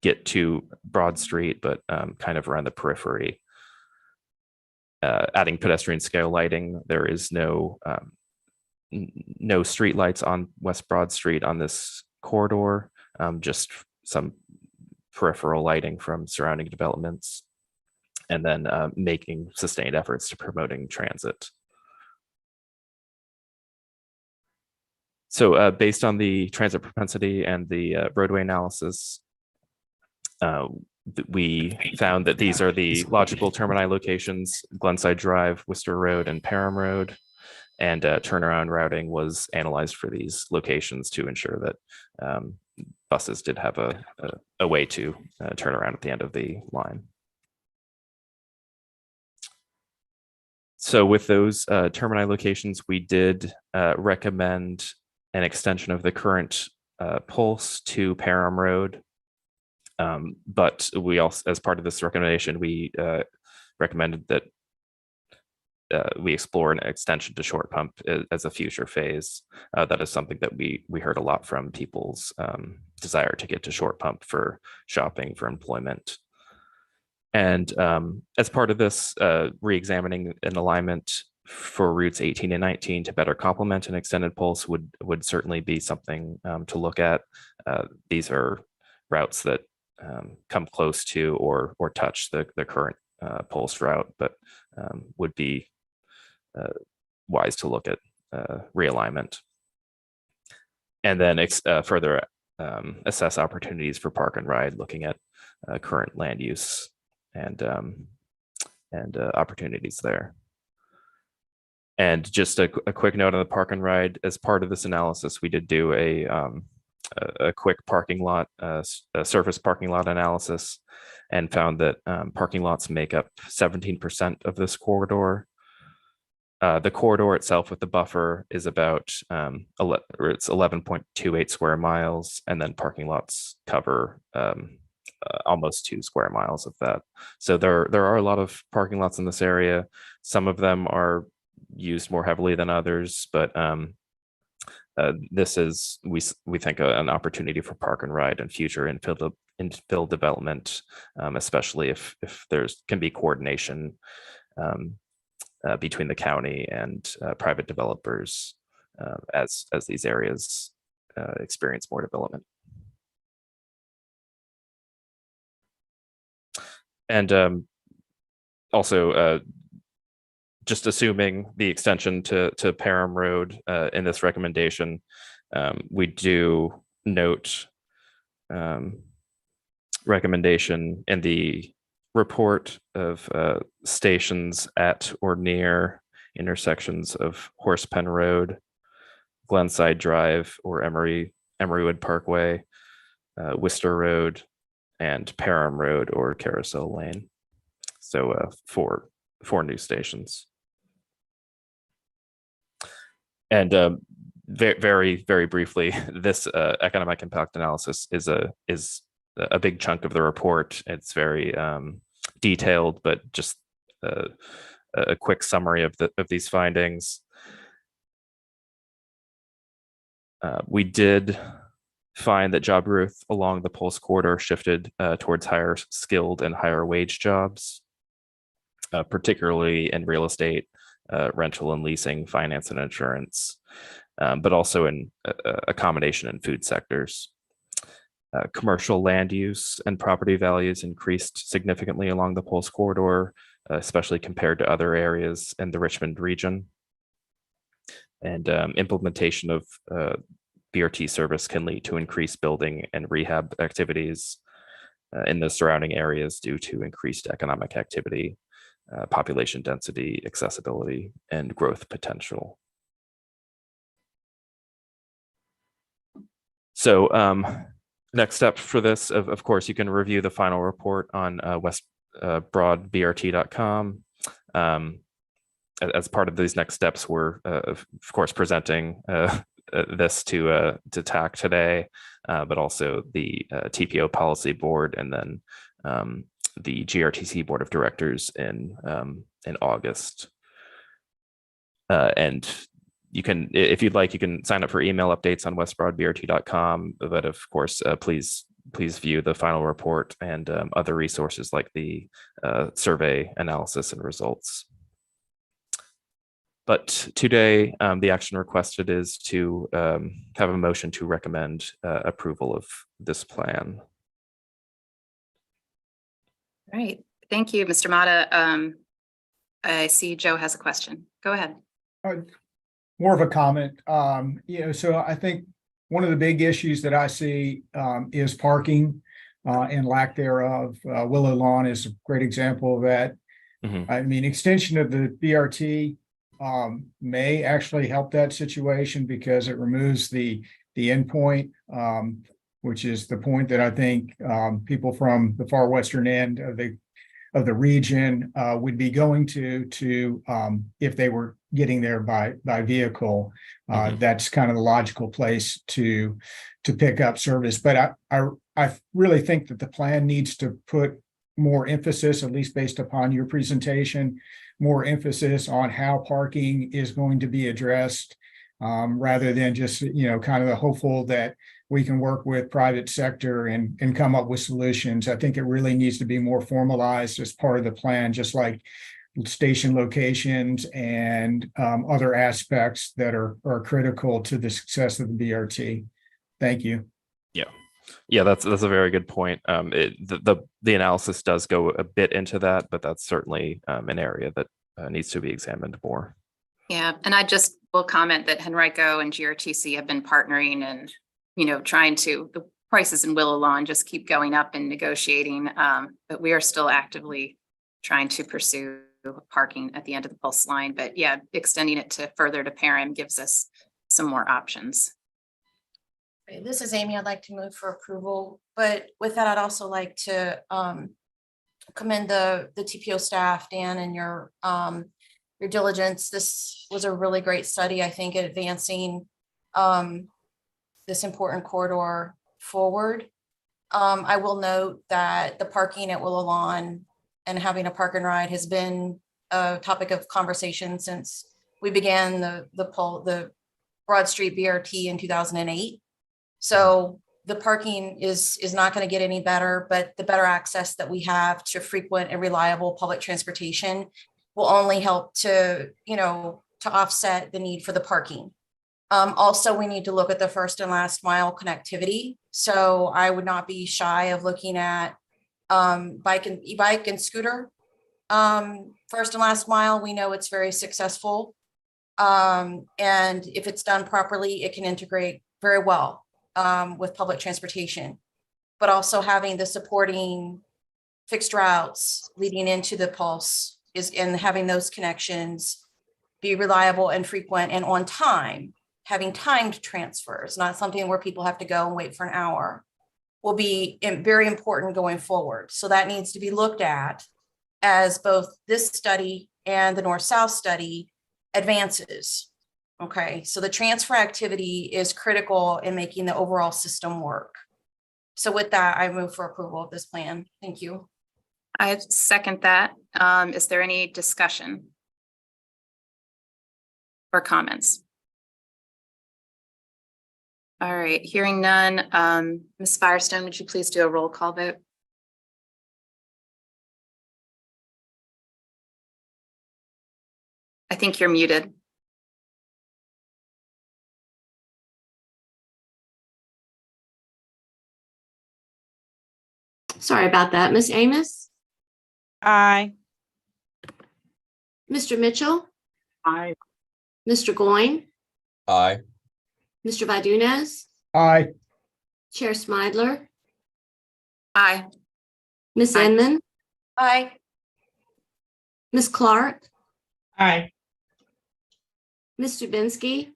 S16: get to Broad Street, but kind of around the periphery. Adding pedestrian scale lighting. There is no street lights on West Broad Street on this corridor, just some peripheral lighting from surrounding developments, and then making sustained efforts to promoting transit. So based on the transit propensity and the roadway analysis, we found that these are the logical termini locations: Glenside Drive, Worcester Road, and Parham Road. And turnaround routing was analyzed for these locations to ensure that buses did have a way to turn around at the end of the line. So with those termini locations, we did recommend an extension of the current pulse to Parham Road. But we also, as part of this recommendation, we recommended that we explore an extension to short pump as a future phase. That is something that we heard a lot from people's desire to get to short pump for shopping, for employment. And as part of this, re-examining an alignment for routes 18 and 19 to better complement an extended pulse would certainly be something to look at. These are routes that come close to or touch the current pulse route, but would be wise to look at realignment. And then further assess opportunities for park and ride, looking at current land use and opportunities there. And just a quick note on the park and ride: as part of this analysis, we did do a quick parking lot, a surface parking lot analysis, and found that parking lots make up 17% of this corridor. The corridor itself with the buffer is about it's 11.28 square miles, and then parking lots cover almost 2 square miles of that. So there are a lot of parking lots in this area. Some of them are used more heavily than others, but this is, we think, an opportunity for park and ride and future infill development, especially if there's can be coordination between the county and private developers as these areas experience more development. And also, just assuming the extension to Parham Road in this recommendation, we do note recommendation in the report of stations at or near intersections of Horsepen Road, Glenside Drive, or Emerywood Parkway, Worcester Road, and Parham Road or Carousel Lane. So four new stations. And very, very briefly, this economic impact analysis is a big chunk of the report. It's very detailed, but just a quick summary of these findings. We did find that job growth along the Pulse corridor shifted towards higher skilled and higher wage jobs, particularly in real estate, rental and leasing, finance and insurance, but also in accommodation and food sectors. Commercial land use and property values increased significantly along the Pulse corridor, especially compared to other areas in the Richmond region. And implementation of BRT service can lead to increased building and rehab activities in the surrounding areas due to increased economic activity, population density, accessibility, and growth potential. So next step for this, of course, you can review the final report on westbroadbrt.com. As part of these next steps, we're of course presenting this to TAC today, but also the TPO policy board, and then the GRTC board of directors in August. And you can, if you'd like, you can sign up for email updates on westbroadbrt.com. But of course, please view the final report and other resources like the survey analysis and results. But today, the action requested is to have a motion to recommend approval of this plan.
S2: All right, thank you, Mr. Mata. I see Joe has a question. Go ahead.
S15: More of a comment. So I think one of the big issues that I see is parking and lack thereof. Willow Lawn is a great example of that.
S16: Mm-hmm.
S15: I mean, extension of the BRT may actually help that situation because it removes the endpoint, which is the point that I think people from the far western end of the region would be going to if they were getting there by vehicle. That's kind of the logical place to pick up service. But I really think that the plan needs to put more emphasis, at least based upon your presentation, more emphasis on how parking is going to be addressed, rather than just, kind of the hopeful that we can work with private sector and come up with solutions. I think it really needs to be more formalized as part of the plan, just like station locations and other aspects that are critical to the success of the BRT. Thank you.
S16: Yeah, that's a very good point. The analysis does go a bit into that, but that's certainly an area that needs to be examined more.
S2: Yeah, and I just will comment that Henrico and GRTC have been partnering and, trying to, the prices in Willow Lawn just keep going up and negotiating, but we are still actively trying to pursue parking at the end of the Pulse line. But yeah, extending it to further to Parham gives us some more options.
S8: This is Amy. I'd like to move for approval, but with that, I'd also like to commend the TPO staff, Dan, and your diligence. This was a really great study, I think, at advancing this important corridor forward. I will note that the parking at Willow Lawn and having a park and ride has been a topic of conversation since we began the Broad Street BRT in 2008. So the parking is not going to get any better, but the better access that we have to frequent and reliable public transportation will only help to offset the need for the parking. Also, we need to look at the first and last mile connectivity. So I would not be shy of looking at e-bike and scooter. First and last mile, we know it's very successful. And if it's done properly, it can integrate very well with public transportation. but also having the supporting fixed routes leading into the pulse and having those connections be reliable and frequent and on time, having timed transfers, not something where people have to go and wait for an hour, will be very important going forward. So that needs to be looked at as both this study and the North-South study advances. Okay, so the transfer activity is critical in making the overall system work. So with that, I move for approval of this plan. Thank you.
S2: I second that. Is there any discussion or comments? All right, hearing none. Ms. Firestone, would you please do a roll call vote? I think you're muted.
S1: Sorry about that. Miss Amos?
S6: Aye.
S1: Mr. Mitchell?
S4: Aye.
S1: Mr. Goin?
S17: Aye.
S1: Mr. Vadunez?
S15: Aye.
S1: Chair Smidler?
S2: Aye.
S1: Miss
S2: Aye.
S1: Inman?
S8: Aye.
S1: Miss Clark?
S5: Aye.
S1: Ms. Dubinsky?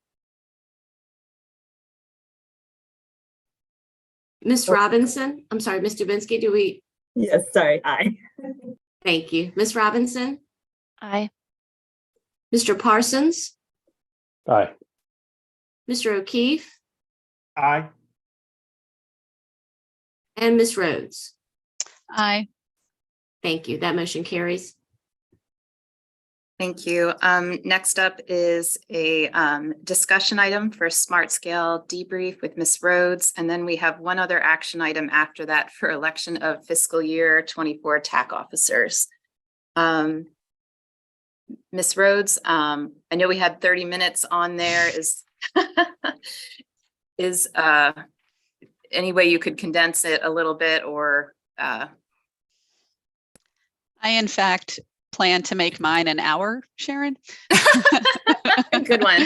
S1: Miss Robinson? I'm sorry, Ms. Dubinsky, do we?
S9: Yes, sorry, aye.
S1: Thank you. Miss Robinson?
S6: Aye.
S1: Mr. Parsons?
S3: Aye.
S1: Mr. O'Keefe?
S4: Aye.
S1: And Miss Rhodes?
S14: Aye.
S1: Thank you. That motion carries.
S2: Thank you. Next up is a discussion item for Smart Scale debrief with Ms. Rhodes. And then we have one other action item after that for election of fiscal year 24 TAC officers. Ms. Rhodes, I know we had 30 minutes on there. Is any way you could condense it a little bit or?
S14: I, in fact, plan to make mine an hour, Sharon.
S2: Good one.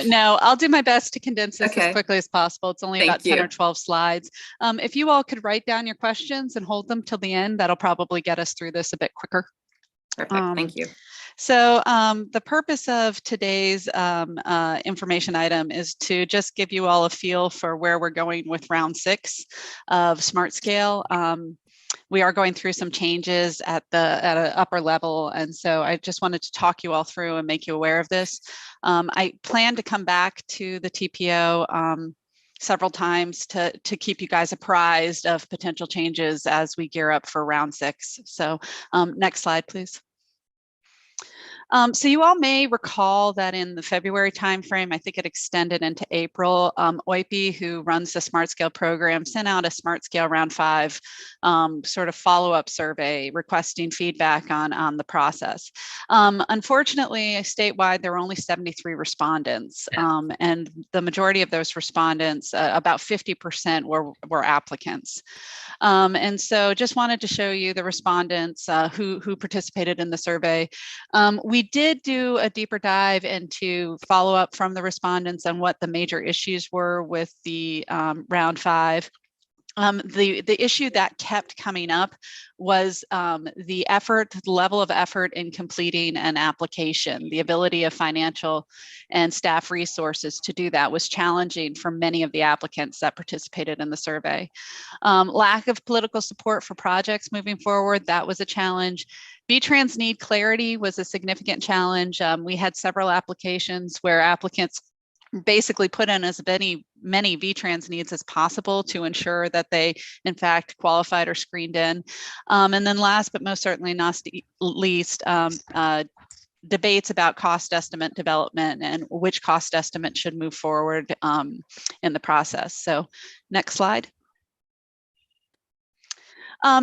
S14: No, I'll do my best to condense this
S2: Okay.
S14: as quickly as possible. It's only
S2: Thank
S14: about 10
S2: you.
S14: or 12 slides. If you all could write down your questions and hold them till the end, that'll probably get us through this a bit quicker.
S2: Perfect. Thank you.
S14: So the purpose of today's information item is to just give you all a feel for where we're going with round 6 of Smart Scale. We are going through some changes at an upper level, and so I just wanted to talk you all through and make you aware of this. I plan to come back to the TPO several times to keep you guys apprised of potential changes as we gear up for round 6. So next slide, please. So you all may recall that in the February timeframe, I think it extended into April, OIPE, who runs the Smart Scale program, sent out a Smart Scale Round 5 sort of follow-up survey requesting feedback on the process. Unfortunately, statewide, there were only 73 respondents, and the majority of those respondents, about 50% were applicants. And so just wanted to show you the respondents who participated in the survey. We did do a deeper dive into follow-up from the respondents on what the major issues were with the round 5. The issue that kept coming up was the level of effort in completing an application. The ability of financial and staff resources to do that was challenging for many of the applicants that participated in the survey. Lack of political support for projects moving forward, that was a challenge. V-Trans need clarity was a significant challenge. We had several applications where applicants basically put in as many V-Trans needs as possible to ensure that they in fact qualified or screened in. And then last but most certainly not least, debates about cost estimate development and which cost estimate should move forward in the process. So next slide.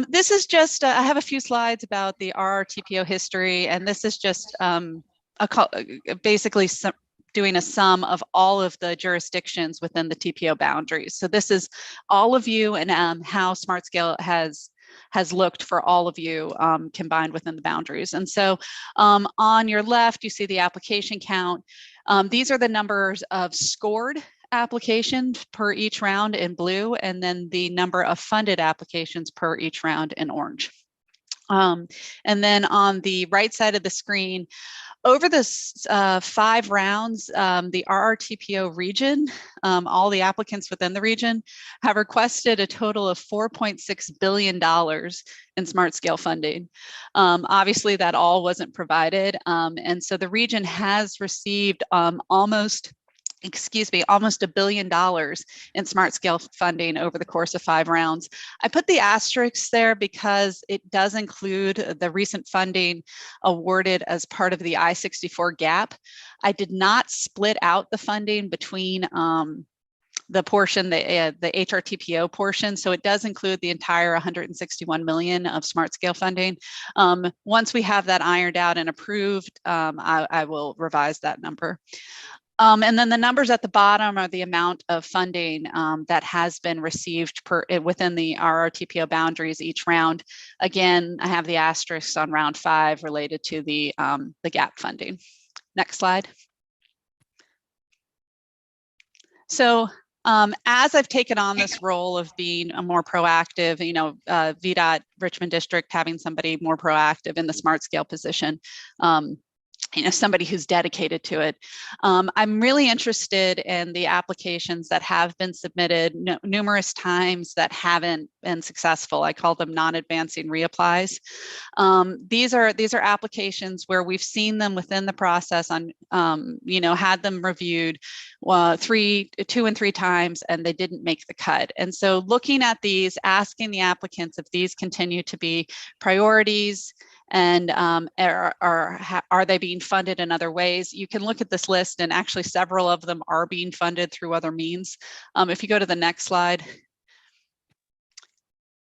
S14: This is just, I have a few slides about the RRTPO history, and this is just basically doing a sum of all of the jurisdictions within the TPO boundaries. So this is all of you and how Smart Scale has looked for all of you combined within the boundaries. And so on your left, you see the application count. These are the numbers of scored applications per each round in blue, and then the number of funded applications per each round in orange. And then on the right side of the screen, over this 5 rounds, the RRTPO region, all the applicants within the region have requested a total of $4.6 billion in smart scale funding. Obviously, that all wasn't provided. And so the region has received almost $1 billion in smart scale funding over the course of 5 rounds. I put the asterisks there because it does include the recent funding awarded as part of the I-64 gap. I did not split out the funding between the portion, the HRTPO portion. So it does include the entire 161 million of smart scale funding. Once we have that ironed out and approved, I will revise that number. And then the numbers at the bottom are the amount of funding that has been received within the RRTPO boundaries each round. Again, I have the asterisks on round 5 related to the gap funding. Next slide. So as I've taken on this role of being a more proactive, VDOT Richmond District having somebody more proactive in the smart scale position, somebody who's dedicated to it. I'm really interested in the applications that have been submitted numerous times that haven't been successful. I call them non-advancing reapplies. These are applications where we've seen them within the process on, had them reviewed 2 and 3 times and they didn't make the cut. And so looking at these, asking the applicants if these continue to be priorities, and are they being funded in other ways? You can look at this list, and actually several of them are being funded through other means. If you go to the next slide,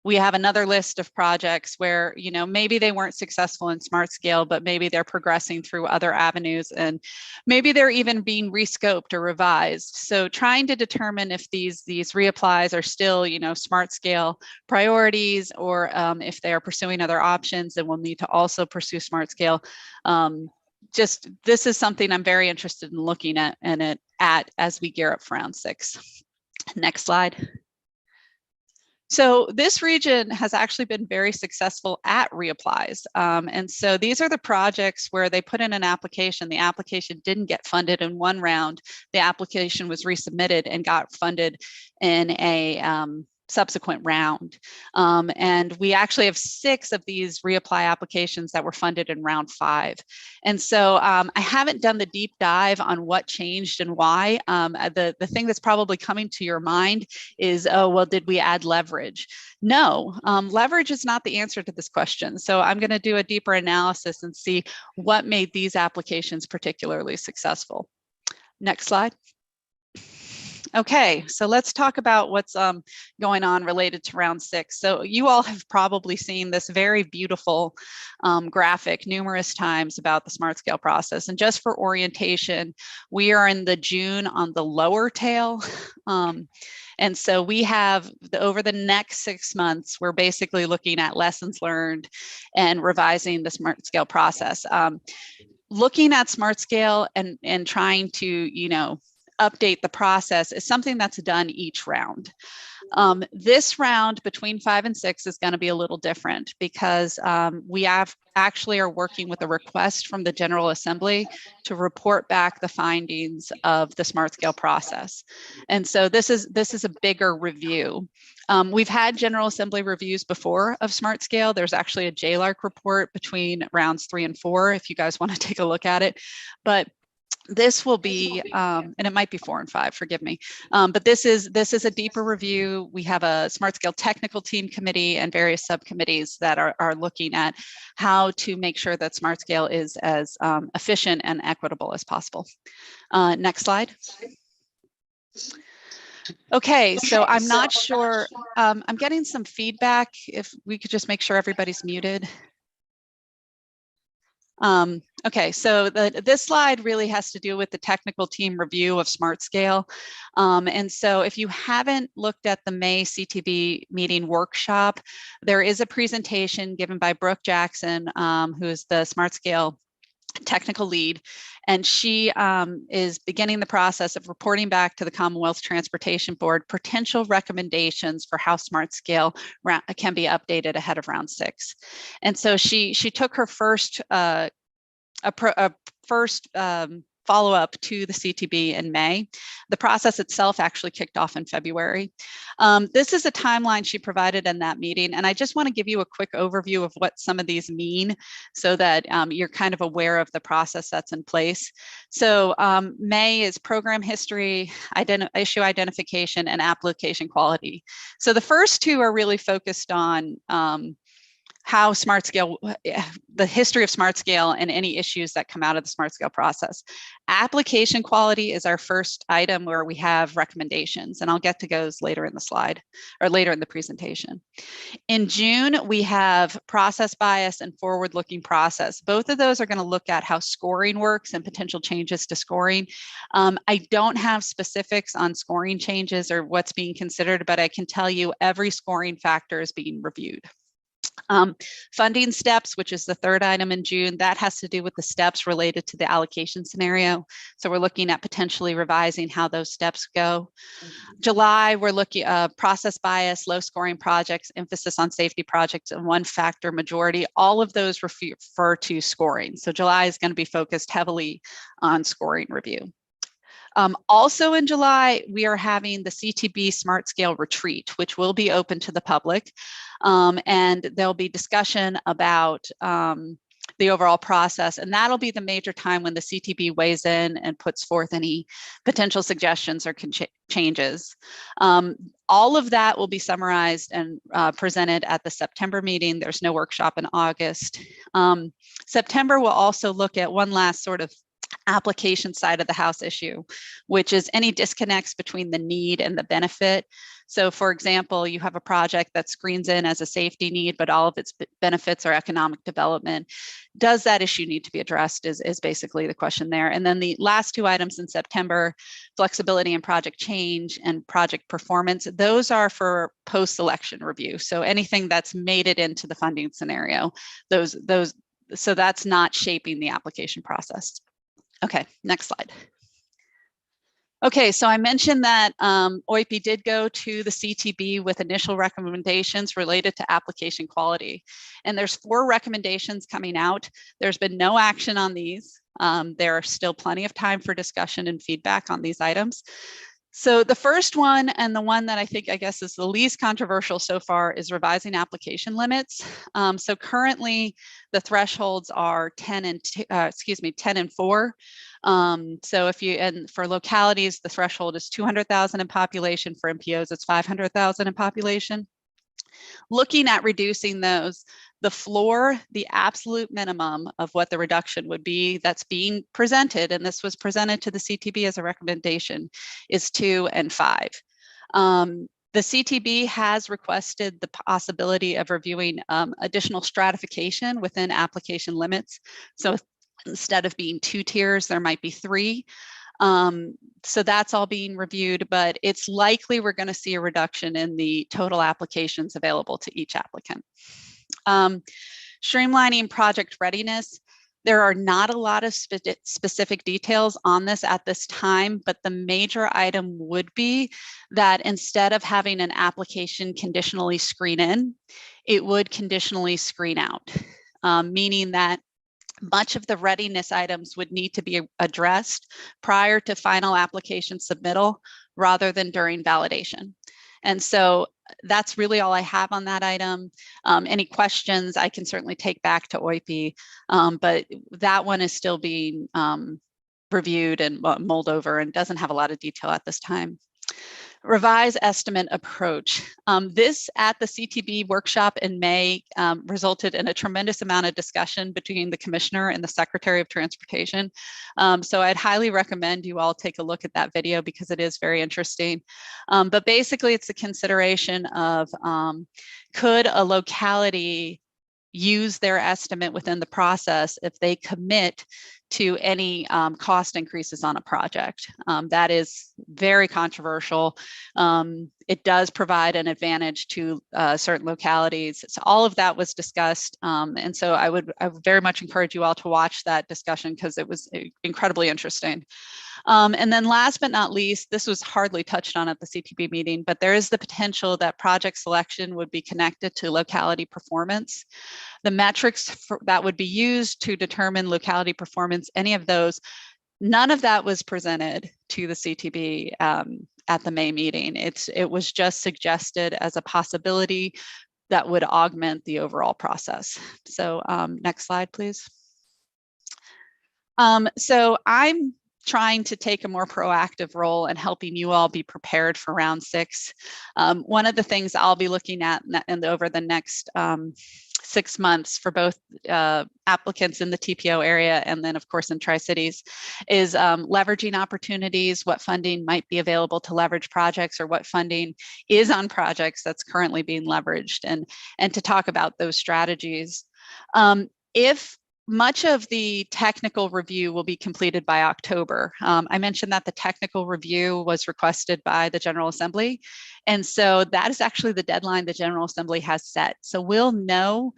S14: we have another list of projects where, maybe they weren't successful in smart scale, but maybe they're progressing through other avenues, and maybe they're even being rescoped or revised. So trying to determine if these reapplies are still, smart scale priorities, or if they are pursuing other options and will need to also pursue smart scale. This is something I'm very interested in looking at as we gear up for round 6. Next slide. So this region has actually been very successful at reapplies. And so these are the projects where they put in an application, the application didn't get funded in 1 round, the application was resubmitted and got funded in a subsequent round. And we actually have 6 of these reapply applications that were funded in round 5. And so I haven't done the deep dive on what changed and why. The thing that's probably coming to your mind is, oh, well, did we add leverage? No, leverage is not the answer to this question. So I'm going to do a deeper analysis and see what made these applications particularly successful. Next slide. Okay, so let's talk about what's going on related to round 6. So you all have probably seen this very beautiful graphic numerous times about the smart scale process. And just for orientation, we are in the June on the lower tail. And so we have over the next 6 months, we're basically looking at lessons learned and revising the smart scale process. Looking at smart scale and trying to, update the process is something that's done each round. This round between 5 and 6 is going to be a little different because we actually are working with a request from the General Assembly to report back the findings of the smart scale process. And so this is a bigger review. We've had General Assembly reviews before of smart scale. There's actually a JLARC report between rounds 3 and 4 if you guys want to take a look at it. But this will be, and it might be 4 and 5, forgive me, but this is a deeper review. We have a smart scale technical team committee and various subcommittees that are looking at how to make sure that smart scale is as efficient and equitable as possible. Next slide. Okay, so I'm not sure, I'm getting some feedback. If we could just make sure everybody's muted. Okay, so this slide really has to do with the technical team review of smart scale. And so if you haven't looked at the May CTB meeting workshop, there is a presentation given by Brooke Jackson, who is the smart scale technical lead, and she is beginning the process of reporting back to the Commonwealth Transportation Board potential recommendations for how smart scale can be updated ahead of round 6. And so she took her first follow-up to the CTB in May. The process itself actually kicked off in February. This is a timeline she provided in that meeting, and I just want to give you a quick overview of what some of these mean so that you're kind of aware of the process that's in place. So May is program history, issue identification, and application quality. So the first two are really focused on how smart scale, the history of smart scale and any issues that come out of the smart scale process. Application quality is our first item where we have recommendations, and I'll get to those later in the slide or later in the presentation. In June, we have process bias and forward-looking process. Both of those are going to look at how scoring works and potential changes to scoring. I don't have specifics on scoring changes or what's being considered, but I can tell you every scoring factor is being reviewed. Funding steps, which is the third item in June, that has to do with the steps related to the allocation scenario. So we're looking at potentially revising how those steps go. July, we're looking at process bias, low scoring projects, emphasis on safety projects, and one factor majority. All of those refer to scoring. So July is going to be focused heavily on scoring review. Also in July, we are having the CTB Smart Scale Retreat, which will be open to the public. And there'll be discussion about the overall process. And that'll be the major time when the CTB weighs in and puts forth any potential suggestions or changes. All of that will be summarized and presented at the September meeting. There's no workshop in August. September will also look at one last sort of application side of the house issue, which is any disconnects between the need and the benefit. So for example, you have a project that screens in as a safety need, but all of its benefits are economic development. Does that issue need to be addressed is basically the question there. And then the last two items in September, flexibility and project change and project performance, those are for post-selection review. So anything that's made it into the funding scenario, so that's not shaping the application process. Okay, next slide. Okay, so I mentioned that OIP did go to the CTB with initial recommendations related to application quality. And there's 4 recommendations coming out. There's been no action on these. There are still plenty of time for discussion and feedback on these items. So the first one, and the one that I guess is the least controversial so far, is revising application limits. So currently the thresholds are 10 and 4. So and for localities, the threshold is 200,000 in population. For MPOs, it's 500,000 in population. Looking at reducing those, the floor, the absolute minimum of what the reduction would be that's being presented, and this was presented to the CTB as a recommendation, is 2 and 5. The CTB has requested the possibility of reviewing additional stratification within application limits. So instead of being 2 tiers, there might be 3. So that's all being reviewed, but it's likely we're going to see a reduction in the total applications available to each applicant. Streamlining project readiness. There are not a lot of specific details on this at this time, but the major item would be that instead of having an application conditionally screen in, it would conditionally screen out, meaning that much of the readiness items would need to be addressed prior to final application submittal rather than during validation. And so that's really all I have on that item. Any questions I can certainly take back to OIP, but that one is still being reviewed and mulled over and doesn't have a lot of detail at this time. Revise estimate approach. This at the CTB workshop in May resulted in a tremendous amount of discussion between the commissioner and the Secretary of Transportation. So I'd highly recommend you all take a look at that video because it is very interesting. But basically it's a consideration of could a locality use their estimate within the process if they commit to any cost increases on a project. That is very controversial. it does provide an advantage to certain localities. So all of that was discussed. And so I would very much encourage you all to watch that discussion because it was incredibly interesting. And then last but not least, this was hardly touched on at the CTP meeting, but there is the potential that project selection would be connected to locality performance. The metrics that would be used to determine locality performance, any of those, none of that was presented to the CTB at the May meeting. It was just suggested as a possibility that would augment the overall process. So next slide, please. So I'm trying to take a more proactive role in helping you all be prepared for round 6. One of the things I'll be looking at and over the next 6 months for both applicants in the TPO area and then of course in Tri-Cities is leveraging opportunities, what funding might be available to leverage projects or what funding is on projects that's currently being leveraged and to talk about those strategies. If much of the technical review will be completed by October. I mentioned that the technical review was requested by the General Assembly. And so that is actually the deadline the General Assembly has set. So we'll know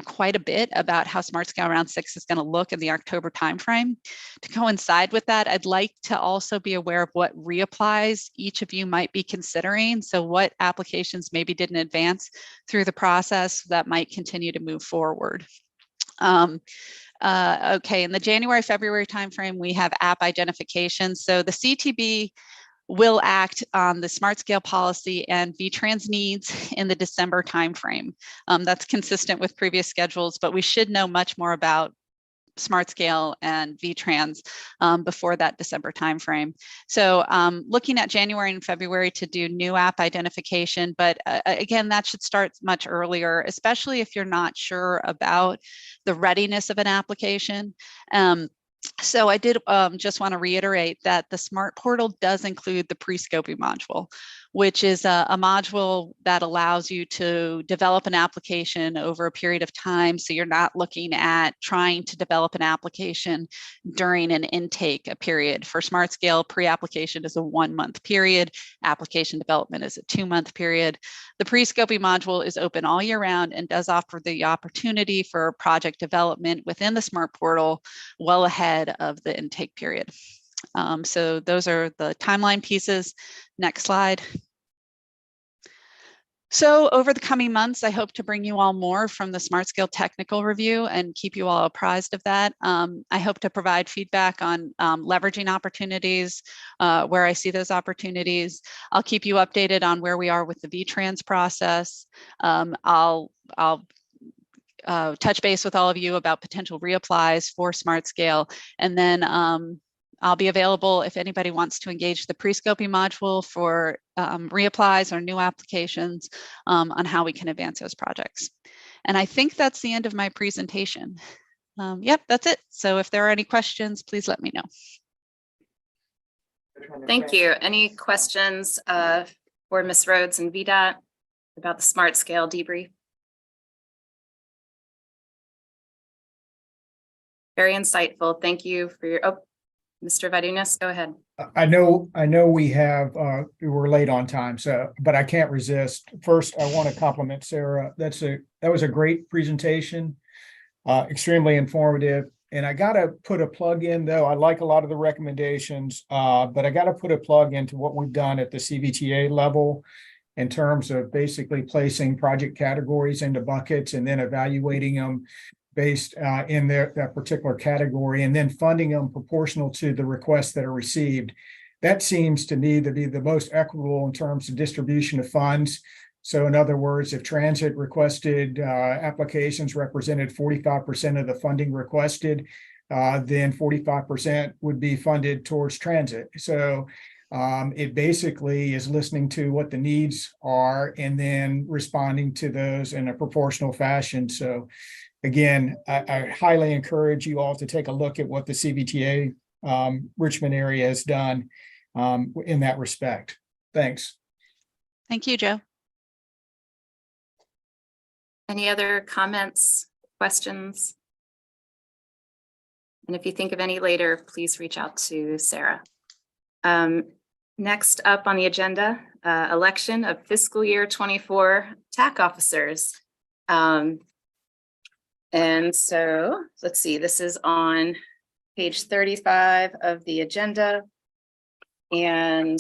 S14: quite a bit about how Smart Scale Round 6 is going to look in the October timeframe. To coincide with that, I'd like to also be aware of what reapplies each of you might be considering. So what applications maybe didn't advance through the process that might continue to move forward. Okay, in the January-February timeframe, we have app identification. So the CTB will act on the smart scale policy and VTrans needs in the December timeframe. That's consistent with previous schedules, but we should know much more about Smart Scale and VTrans before that December timeframe. So looking at January and February to do new app identification, but again, that should start much earlier, especially if you're not sure about the readiness of an application. So I did just want to reiterate that the Smart Portal does include the pre-scoping module, which is a module that allows you to develop an application over a period of time. So you're not looking at trying to develop an application during an intake period. For Smart Scale, pre-application is a 1-month period. Application development is a 2-month period. The pre-scoping module is open all year round and does offer the opportunity for project development within the Smart Portal well ahead of the intake period. So those are the timeline pieces. Next slide. So over the coming months, I hope to bring you all more from the Smart Scale technical review and keep you all apprised of that. I hope to provide feedback on leveraging opportunities, where I see those opportunities. I'll keep you updated on where we are with the VTrans process. I'll touch base with all of you about potential reapplies for Smart Scale. And then I'll be available if anybody wants to engage the pre-scoping module for reapplies or new applications on how we can advance those projects. And I think that's the end of my presentation. Yep, that's it. So if there are any questions, please let me know.
S2: Thank you. Any questions for Ms. Rhodes and VDOT about the Smart Scale debrief? Very insightful. Thank you for your, Mr. Vadunas, go ahead.
S15: I know we're late on time, so, but I can't resist. First, I want to compliment Sarah. That was a great presentation, extremely informative. And I got to put a plug in though. I like a lot of the recommendations, but I got to put a plug into what we've done at the CVTA level in terms of basically placing project categories into buckets and then evaluating them based in that particular category and then funding them proportional to the requests that are received. That seems to me to be the most equitable in terms of distribution of funds. So in other words, if transit requested applications represented 45% of the funding requested, then 45% would be funded towards transit. So it basically is listening to what the needs are and then responding to those in a proportional fashion. So again, I highly encourage you all to take a look at what the CVTA Richmond area has done in that respect. Thanks.
S14: Thank you, Joe.
S2: Any other comments, questions? And if you think of any later, please reach out to Sarah. Next up on the agenda, election of fiscal year 24 TAC officers. And so let's see, this is on page 35 of the agenda. And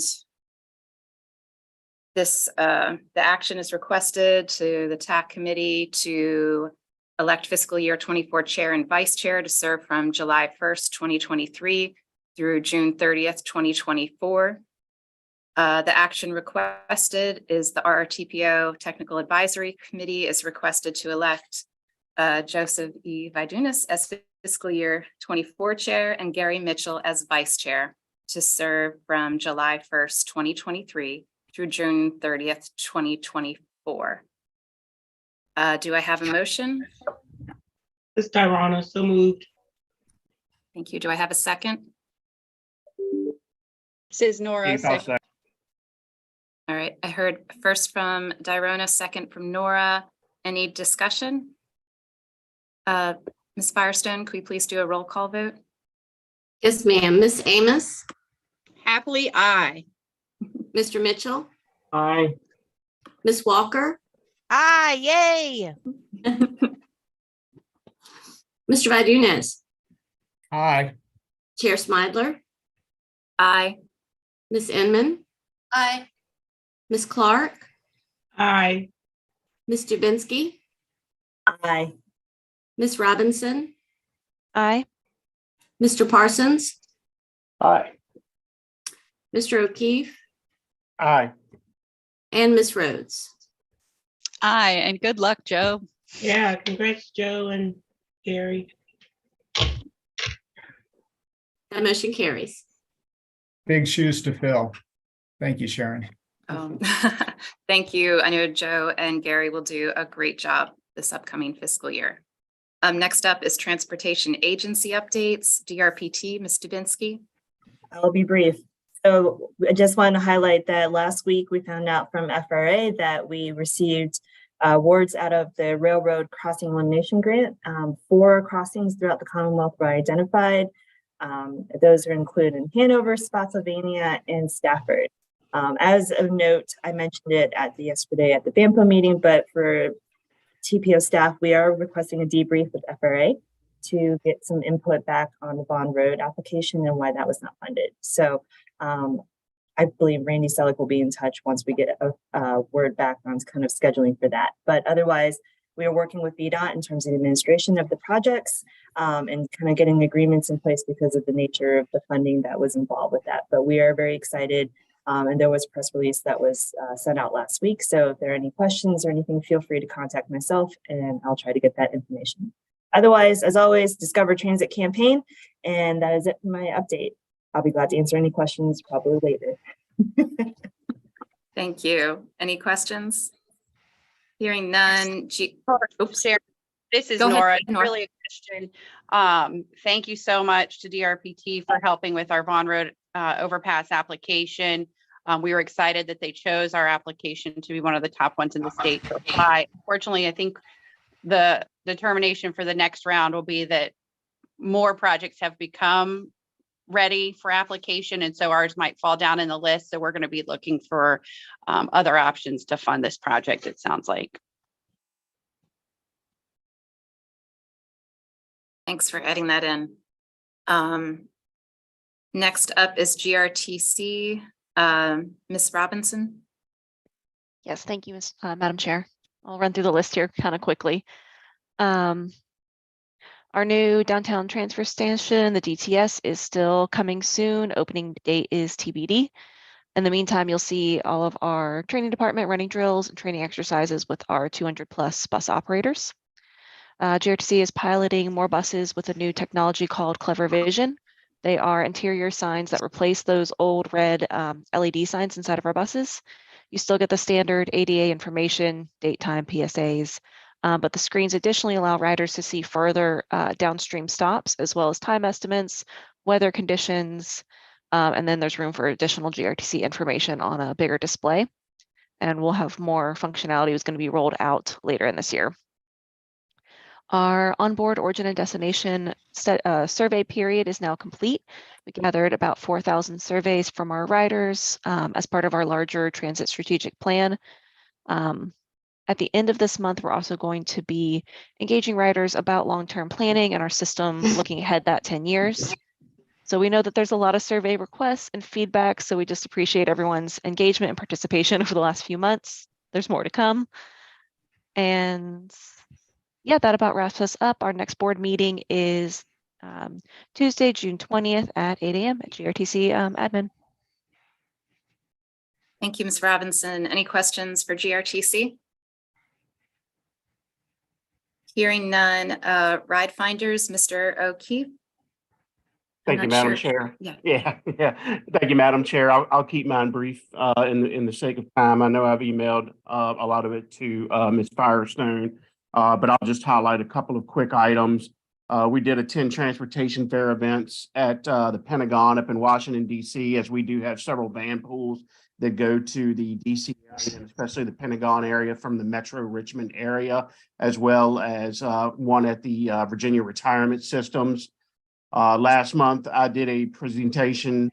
S2: this, the action is requested to the TAC committee to elect fiscal year 24 chair and vice chair to serve from July 1st, 2023 through June 30th, 2024. The action requested is the RRTPO Technical Advisory Committee is requested to elect Joseph E. Vidunas as fiscal year 24 chair and Gary Mitchell as vice chair to serve from July 1st, 2023 through June 30th, 2024. Do I have a motion?
S5: This is Tyrona, so moved.
S2: Thank you. Do I have a second?
S11: This is Nora. Second.
S2: All right, I heard first from Dirona, second from Nora. Any discussion? Ms. Firestone, could we please do a roll call vote?
S1: Yes, ma'am. Ms. Amos,
S11: Happily, aye.
S1: Mr. Mitchell,
S4: Aye.
S1: Ms. Walker,
S6: Ah, yay.
S1: Mr. Vidunas,
S15: Aye.
S1: Chair Smidler,
S2: Aye.
S1: Ms. Inman,
S8: Aye.
S1: Ms. Clark,
S5: Aye.
S1: Ms. Dubinsky,
S9: Aye.
S1: Ms. Robinson,
S6: Aye.
S1: Mr. Parsons,
S4: Aye.
S1: Mr. O'Keefe,
S4: Aye.
S1: and Ms. Rhodes.
S14: Aye, and good luck, Joe.
S5: Yeah, congrats, Joe and Gary.
S1: That motion carries.
S15: Big shoes to fill. Thank you, Sharon.
S2: Thank you. I know Joe and Gary will do a great job this upcoming fiscal year. Next up is transportation agency updates, DRPT, Ms. Dubinsky.
S9: I'll be brief. So I just wanted to highlight that last week we found out from FRA that we received awards out of the Railroad Crossing Elimination Grant. 4 crossings throughout the Commonwealth were identified. Those are included in Hanover, Spotsylvania, and Stafford. As of note, I mentioned it yesterday at the BAMPO meeting, but for TPO staff, we are requesting a debrief with FRA to get some input back on the Bond Road application and why that was not funded. So I believe Randy Selleck will be in touch once we get a word back on kind of scheduling for that. But otherwise, we are working with VDOT in terms of the administration of the projects and kind of getting agreements in place because of the nature of the funding that was involved with that. But we are very excited. And there was a press release that was sent out last week. So if there are any questions or anything, feel free to contact myself and I'll try to get that information. Otherwise, as always, Discover Transit campaign. And that is it for my update. I'll be glad to answer any questions probably later.
S2: Thank you. Any questions? Hearing none.
S17: Oops, Sarah, this is
S2: Go ahead,
S17: Nora.
S2: Nora.
S17: Really a question. Thank you so much to DRPT for helping with our Vaughn Road overpass application. We were excited that they chose our application to be one of the top ones in the state to apply. Unfortunately, I think the determination for the next round will be that more projects have become ready for application, and so ours might fall down in the list. So we're going to be looking for other options to fund this project, it sounds like.
S2: Thanks for adding that in. Next up is GRTC, Ms. Robinson.
S6: Yes, thank you, Madam Chair. I'll run through the list here kind of quickly. Our new downtown transfer station, the DTS, is still coming soon. Opening date is TBD. In the meantime, you'll see all of our training department running drills and training exercises with our 200+ bus operators. GRTC is piloting more buses with a new technology called Clever Vision. They are interior signs that replace those old red LED signs inside of our buses. You still get the standard ADA information, date, time, PSAs, but the screens additionally allow riders to see further downstream stops, as well as time estimates, weather conditions, and then there's room for additional GRTC information on a bigger display. And we'll have more functionality that's going to be rolled out later in this year. Our onboard origin and destination survey period is now complete. We gathered about 4,000 surveys from our riders as part of our larger transit strategic plan. At the end of this month, we're also going to be engaging riders about long-term planning and our system looking ahead that 10 years. So we know that there's a lot of survey requests and feedback, so we just appreciate everyone's engagement and participation over the last few months. There's more to come. And yeah, that about wraps us up. Our next board meeting is Tuesday, June 20th at 8 a.m. at GRTC admin.
S2: Thank you, Ms. Robinson. Any questions for GRTC? Hearing none, ride finders, Mr. O'Keefe.
S4: Thank you,
S2: not
S4: Madam
S2: sure.
S4: Chair.
S2: Yeah.
S4: Yeah. Thank you, Madam Chair. I'll keep mine brief in the sake of time. I know I've emailed a lot of it to Ms. Firestone, but I'll just highlight a couple of quick items. We did attend transportation fair events at the Pentagon up in Washington, D.C., as we do have several van pools that go to the D.C. area, and especially the Pentagon area from the Metro Richmond area, as well as one at the Virginia Retirement Systems. Last month, I did a presentation,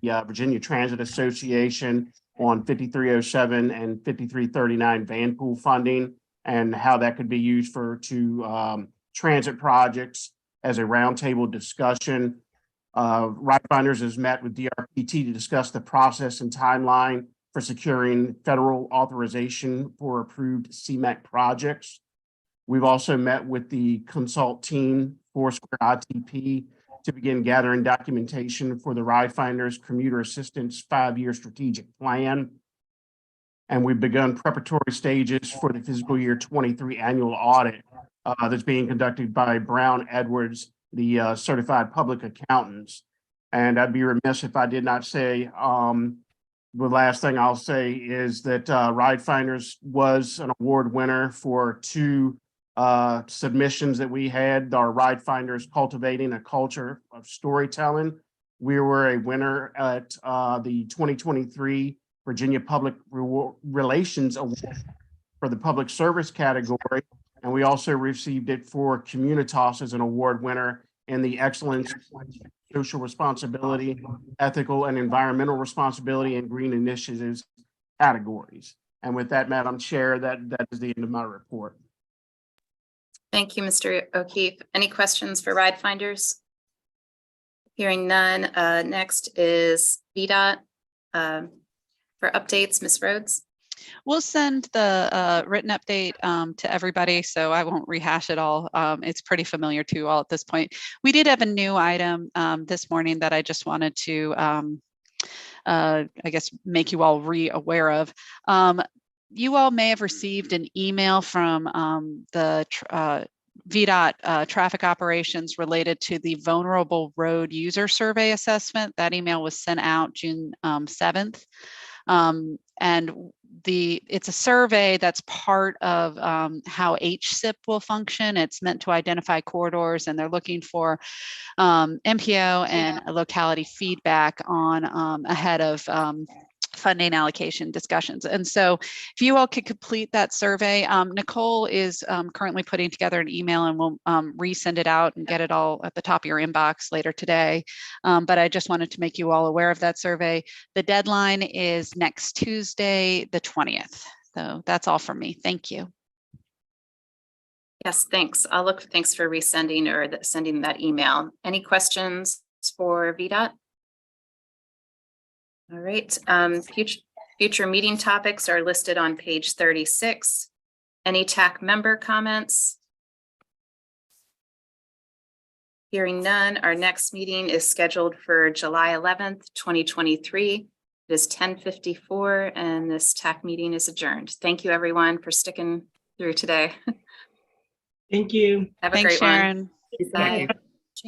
S4: the Virginia Transit Association, on 5307 and 5339 van pool funding and how that could be used for transit projects as a roundtable discussion. Ride Finders has met with DRPT to discuss the process and timeline for securing federal authorization for approved CMAQ projects. We've also met with the consult team for Square ITP to begin gathering documentation for the Ride Finders Commuter Assistance 5-year strategic plan. And we've begun preparatory stages for the fiscal year 23 annual audit that's being conducted by Brown Edwards, the certified public accountants. And I'd be remiss if I did not say, the last thing I'll say is that Ride Finders was an award winner for 2 submissions that we had, our Ride Finders Cultivating a Culture of Storytelling. We were a winner at the 2023 Virginia Public Relations Award for the public service category. And we also received it for Communitas as an award winner in the Excellence, Social Responsibility, Ethical and Environmental Responsibility, and Green Initiatives categories. And with that, Madam Chair, that is the end of my report.
S2: Thank you, Mr. O'Keefe. Any questions for Ride Finders? Hearing none. Next is VDOT for updates, Ms. Rhodes.
S14: We'll send the written update to everybody, so I won't rehash it all. It's pretty familiar to you all at this point. We did have a new item this morning that I just wanted to, I guess, make you all aware of. You all may have received an email from the VDOT traffic operations related to the Vulnerable Road User Survey Assessment. That email was sent out June 7th. And it's a survey that's part of how HSIP will function. It's meant to identify corridors, and they're looking for MPO and locality feedback on ahead of funding allocation discussions. And so if you all could complete that survey, Nicole is currently putting together an email, and we'll resend it out and get it all at the top of your inbox later today. But I just wanted to make you all aware of that survey. The deadline is next Tuesday, the 20th. So that's all from me. Thank you.
S2: Yes, thanks. Thanks for resending or sending that email. Any questions for VDOT? All right, future meeting topics are listed on page 36. Any TAC member comments? Hearing none, our next meeting is scheduled for July 11th, 2023. It is 10:54 and this TAC meeting is adjourned. Thank you, everyone, for sticking through today.
S5: Thank you.
S2: Have a
S14: Thanks,
S2: great
S14: Sharon.
S2: one. Bye.